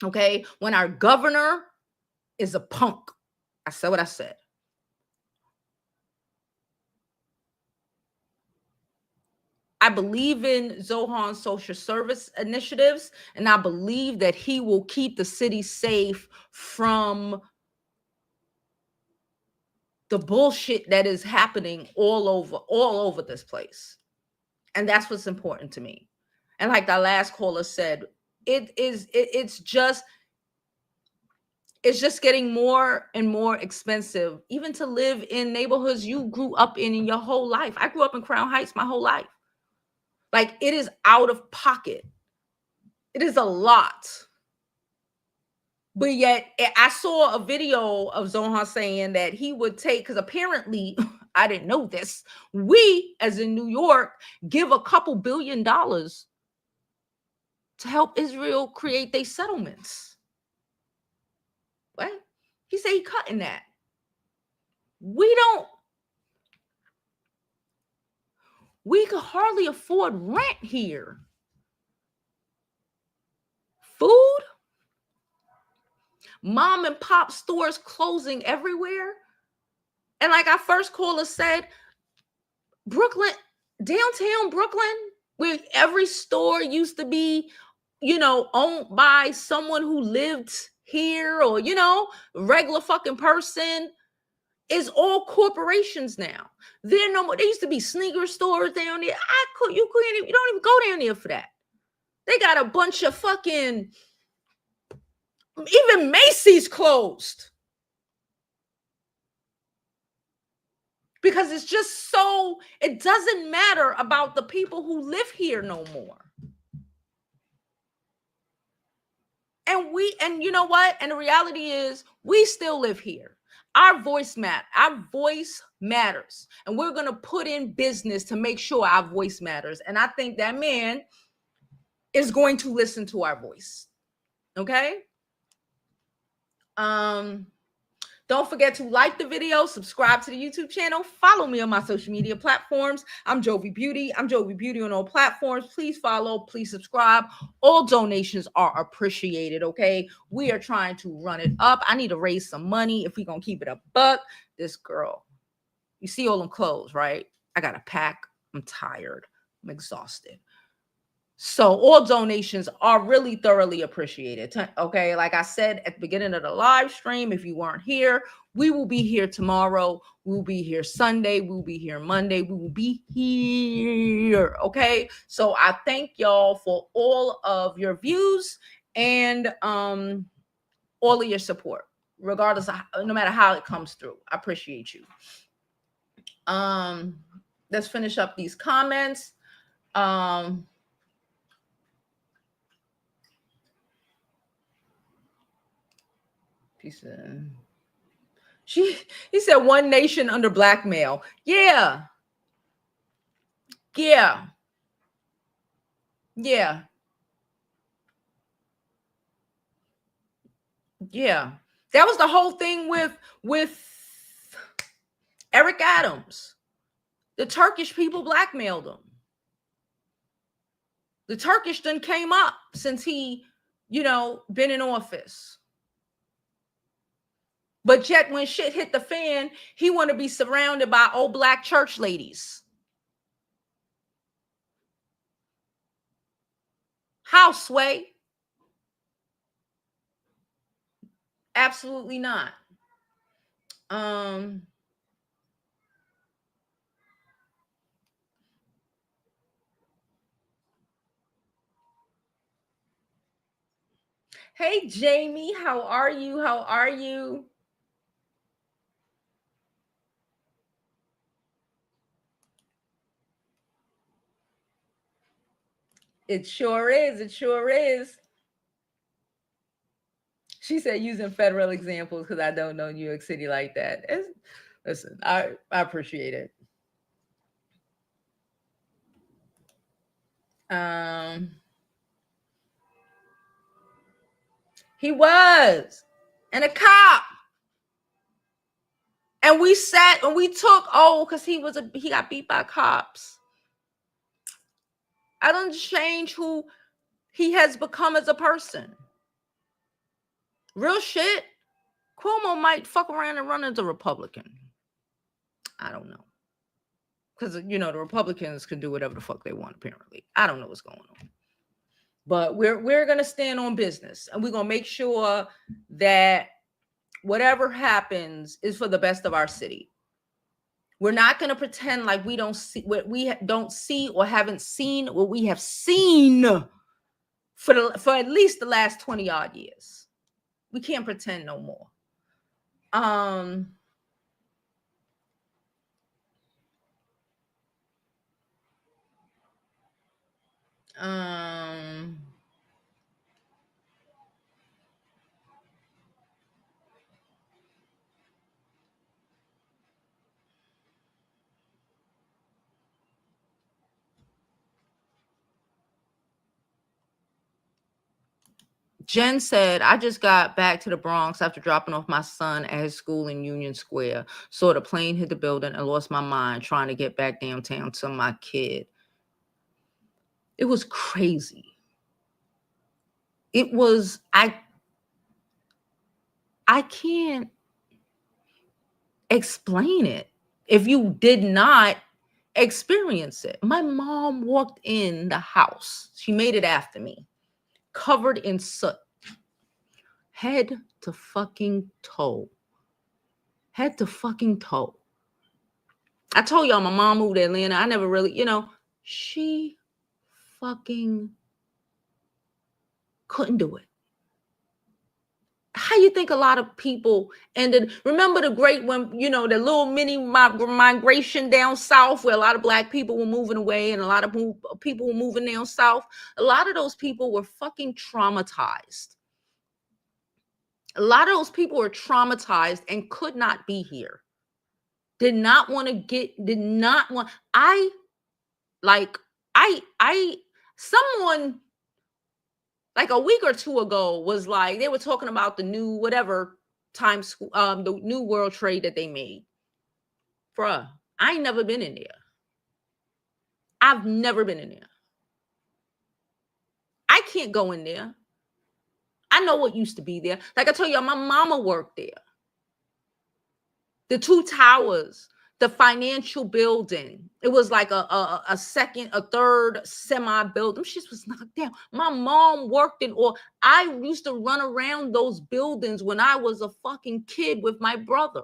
okay, when our governor is a punk, I said what I said. I believe in Zohran's social service initiatives, and I believe that he will keep the city safe from the bullshit that is happening all over this place. And that's what's important to me. And like the last caller said, it's just getting more and more expensive, even to live in neighborhoods you grew up in your whole life. I grew up in Crown Heights my whole life. Like, it is out of pocket. It is a lot. But yet, I saw a video of Zohran saying that he would take, because apparently, I didn't know this, we, as in New York, give a couple $2 billion to help Israel create their settlements. What? He said he cutting that. We could hardly afford rent here. Food? Mom and pop stores closing everywhere. And like our first caller said, Brooklyn, downtown Brooklyn, where every store used to be, owned by someone who lived here, or, regular fucking person, is all corporations now. There no more. There used to be sneaker stores down there. You don't even go down there for that. They got a bunch of fucking Even Macy's closed. Because it's just so, it doesn't matter about the people who live here no more. And you know what? And the reality is we still live here. Our voice matters. And we're going to put in business to make sure our voice matters. And I think that man is going to listen to our voice. Okay? Don't forget to like the video, subscribe to the YouTube channel, follow me on my social media platforms. I'm Jovi Beauty. I'm Jovi Beauty on all platforms. Please follow, please subscribe. All donations are appreciated, okay? We are trying to run it up. I need to raise some money if we're going to keep it a buck. This girl, you see all them clothes, right? I got to pack. I'm tired. I'm exhausted. So all donations are really thoroughly appreciated. Okay, like I said at the beginning of the live stream, if you weren't here, we will be here tomorrow. We'll be here Sunday. We'll be here Monday. We will be here. Okay, so I thank y'all for all of your views and all of your support, regardless of no matter how it comes through. I appreciate you. Let's finish up these comments. He said one nation under blackmail. Yeah. That was the whole thing with Eric Adams. The Turkish people blackmailed him. The Turkish done came up since he, been in office. But yet when shit hit the fan, he want to be surrounded by old black church ladies. How, Sway? Absolutely not. Hey, Jamie, how are you? How are you? It sure is. It sure is. She said using federal examples because I don't know New York City like that. Listen, I appreciate it. He was. And a cop. And we sat and we took, because he got beat by cops. I don't change who he has become as a person. Real shit. Cuomo might fuck around and run as a Republican. I don't know. Because, the Republicans can do whatever the fuck they want, apparently. I don't know what's going on. But we're going to stand on business. And we're going to make sure that whatever happens is for the best of our city. We're not going to pretend like we don't see what we don't see or haven't seen what we have seen for at least the last 20 odd years. We can't pretend no more. Jen said, I just got back to the Bronx after dropping off my son at his school in Union Square. Saw the plane hit the building and lost my mind trying to get back downtown to my kid. It was crazy. It was, I can't explain it if you did not experience it. My mom walked in the house. She made it after me, covered in soot, head to fucking toe. Head to fucking toe. I told y'all my mom moved to Atlanta. I never really, she fucking couldn't do it. how you think a lot of people ended? Remember the great when, the little mini migration down south where a lot of Black people were moving away and a lot of people were moving down south. A lot of those people were fucking traumatized. A lot of those people were traumatized and could not be here. Did not want, someone like a week or two ago was like, they were talking about the new whatever the new World Trade that they made. Bruh, I ain't never been in there. I've never been in there. I can't go in there. I know what used to be there. Like I told you, my mama worked there. The two towers, the financial building. It was like a second, a third semi-building. Them shit was knocked down. My mom worked in, or I used to run around those buildings when I was a fucking kid with my brother.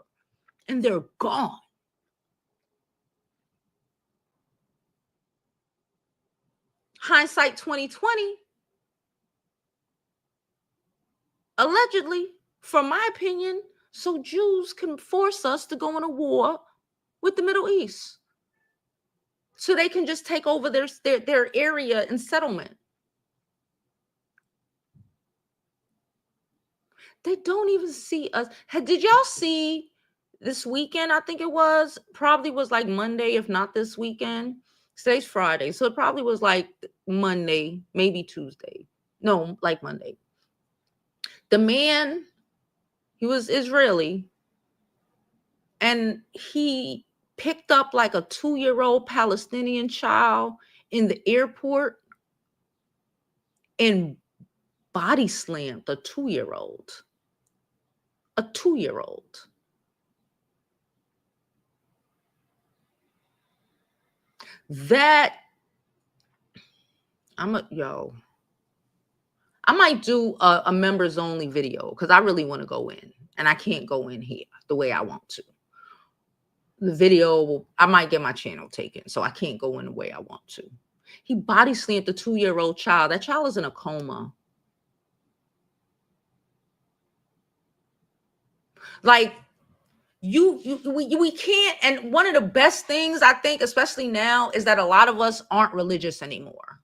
And they're gone. Hindsight 2020. Allegedly, from my opinion, so Jews can force us to go in a war with the Middle East. So they can just take over their area and settlement. They don't even see us. Did y'all see this weekend? I think it was, probably was like Monday, if not this weekend. Today's Friday. So it probably was like Monday, maybe Tuesday. No, like Monday. The man, he was Israeli, and he picked up like a 2-year-old Palestinian child in the airport and body slammed a 2-year-old. A 2-year-old. That, I might do a members only video because I really want to go in, and I can't go in here the way I want to. The video, I might get my channel taken, so I can't go in the way I want to. He body slammed the 2-year-old child. That child is in a coma. Like, we can't. And one of the best things I think, especially now, is that a lot of us aren't religious anymore.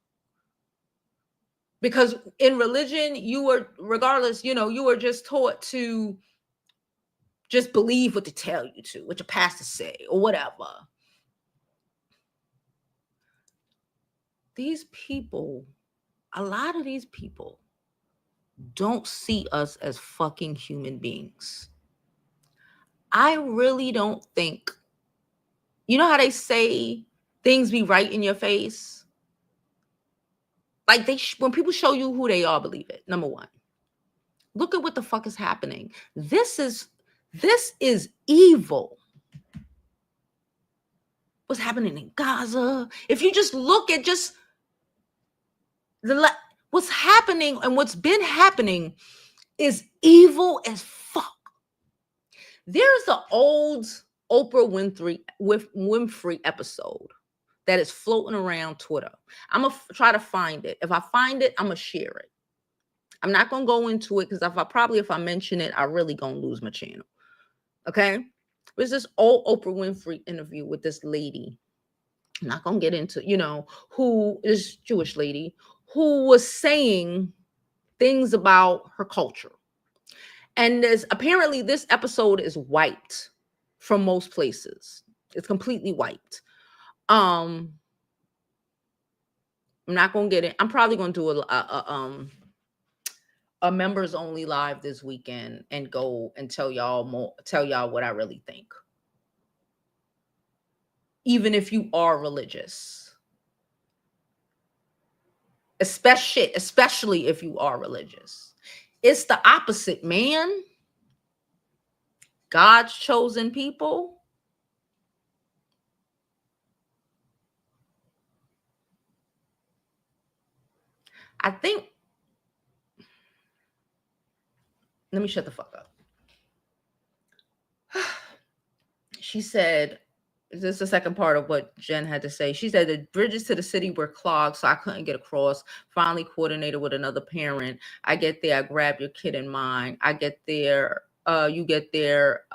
Because in religion, you were, regardless, you were just taught to just believe what they tell you to, what your pastor say, or whatever. These people, a lot of these people don't see us as fucking human beings. I really don't think, you know how they say things be right in your face? Like when people show you who they are, believe it. Number one, look at what the fuck is happening. This is evil. What's happening in Gaza? If you just look at just what's happening and what's been happening is evil as fuck. There's an old Oprah Winfrey episode that is floating around Twitter. I'm going to try to find it. If I find it, I'm going to share it. I'm not going to go into it because if I mention it, I really going to lose my channel. Okay? There's this old Oprah Winfrey interview with this lady. I'm not going to get into, who is Jewish lady who was saying things about her culture. And apparently this episode is wiped from most places. It's completely wiped. I'm not going to get it. I'm probably going to do a members only live this weekend and go and tell y'all what I really think. Even if you are religious. Especially if you are religious. It's the opposite, man. God's chosen people. I think, let me shut the fuck up. She said, This is the second part of what Jen had to say. She said the bridges to the city were clogged, so I couldn't get across. Finally coordinated with another parent. I get there, I grab your kid in mine. I get there, you get there,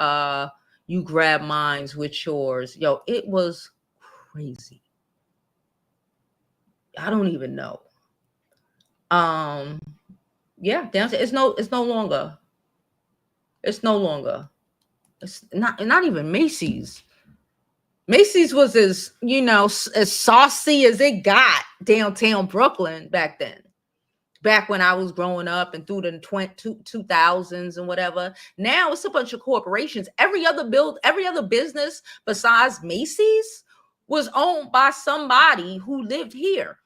you grab mines with yours. Yo, it was crazy. I don't even know. Yeah, downstairs. It's no longer. It's no longer. It's not even Macy's. Macy's was as, as saucy as it got downtown Brooklyn back then. Back when I was growing up and through the 2000s and whatever. Now it's a bunch of corporations. Every other business besides Macy's was owned by somebody who lived here.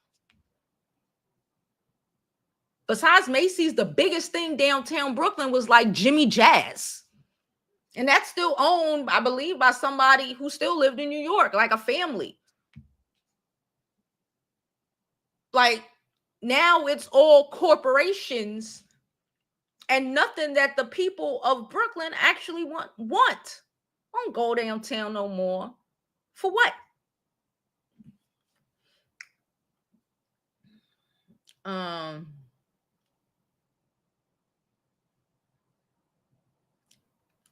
Besides Macy's, the biggest thing downtown Brooklyn was like Jimmy Jazz. And that's still owned, I believe, by somebody who still lived in New York, like a family. Like, now it's all corporations and nothing that the people of Brooklyn actually want. Don't go downtown no more. For what?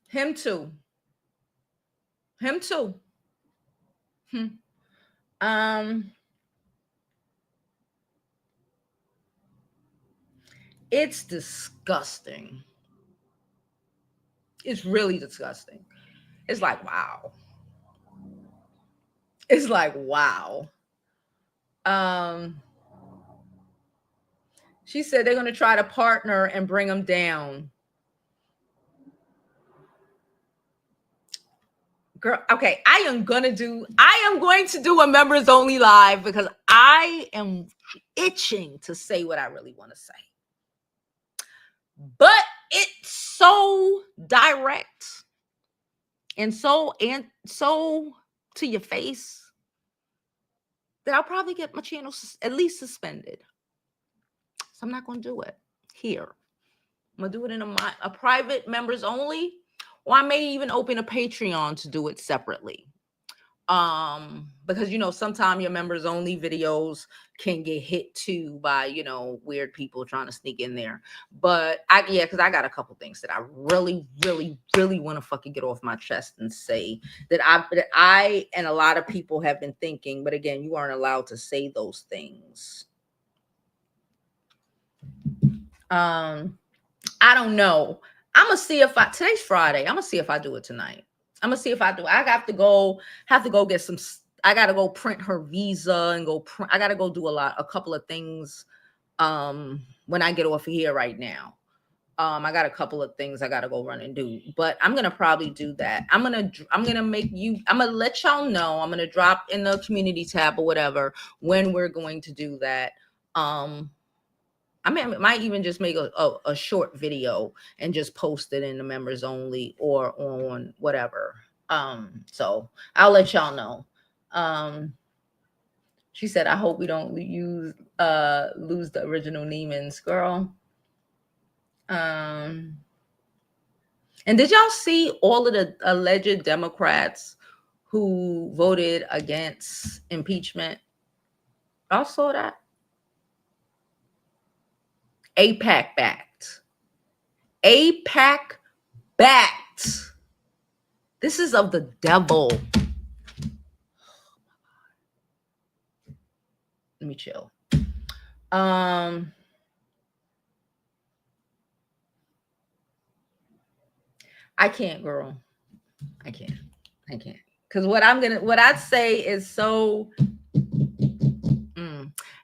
Him too. It's disgusting. It's really disgusting. It's like, wow. It's like, wow. She said they're going to try to partner and bring them down. Girl, okay, I am going to do a members only live because I am itching to say what I really want to say. But it's so direct and so to your face that I'll probably get my channel at least suspended. So I'm not going to do it here. I'm going to do it in a private members only, or I may even open a Patreon to do it separately. Because, sometimes your members only videos can get hit too by, weird people trying to sneak in there. But because I got a couple things that I really, really, really want to fucking get off my chest and say that I and a lot of people have been thinking, but again, you aren't allowed to say those things. I don't know. I'm gonna see if today's Friday. I'm gonna see if I do it tonight. I'm gonna see if I do. I have to go get some. I gotta go print her visa and I gotta go do a couple of things. When I get off of here right now, I got a couple of things I gotta go run and do. But I'm gonna probably do that. I'm gonna let y'all know. I'm gonna drop in the community tab or whatever when we're going to do that. I might even just make a short video and just post it in the members only or on whatever. So I'll let y'all know. She said, I hope we don't lose the original Neiman's, girl. And did y'all see all of the alleged Democrats who voted against impeachment? Y'all saw that? AIPAC backed. This is of the devil. Let me chill. I can't, girl. I can't. Because what I'd say is so.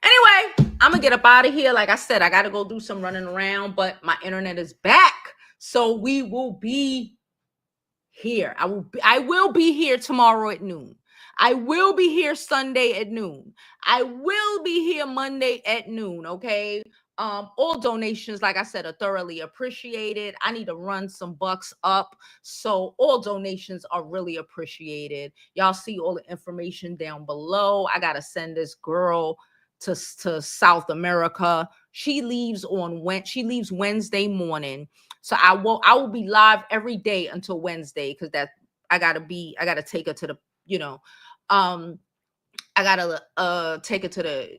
Anyway, I'm gonna get up out of here. Like I said, I gotta go do some running around, but my internet is back. So we will be here. I will be here tomorrow at noon. I will be here Sunday at noon. I will be here Monday at noon. Okay. All donations, like I said, are thoroughly appreciated. I need to run some bucks up. So all donations are really appreciated. Y'all see all the information down below. I got to send this girl to South America. She leaves Wednesday morning. So I will be live every day until Wednesday because I gotta take her to the you know. I gotta take it to the,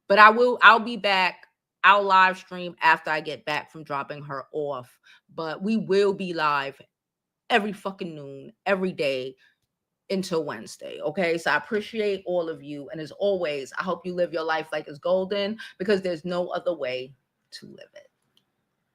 but I'll be back. I'll live stream after I get back from dropping her off. But we will be live every fucking noon, every day until Wednesday. Okay. So I appreciate all of you. And as always, I hope you live your life like it's golden, because there's no other way to live it.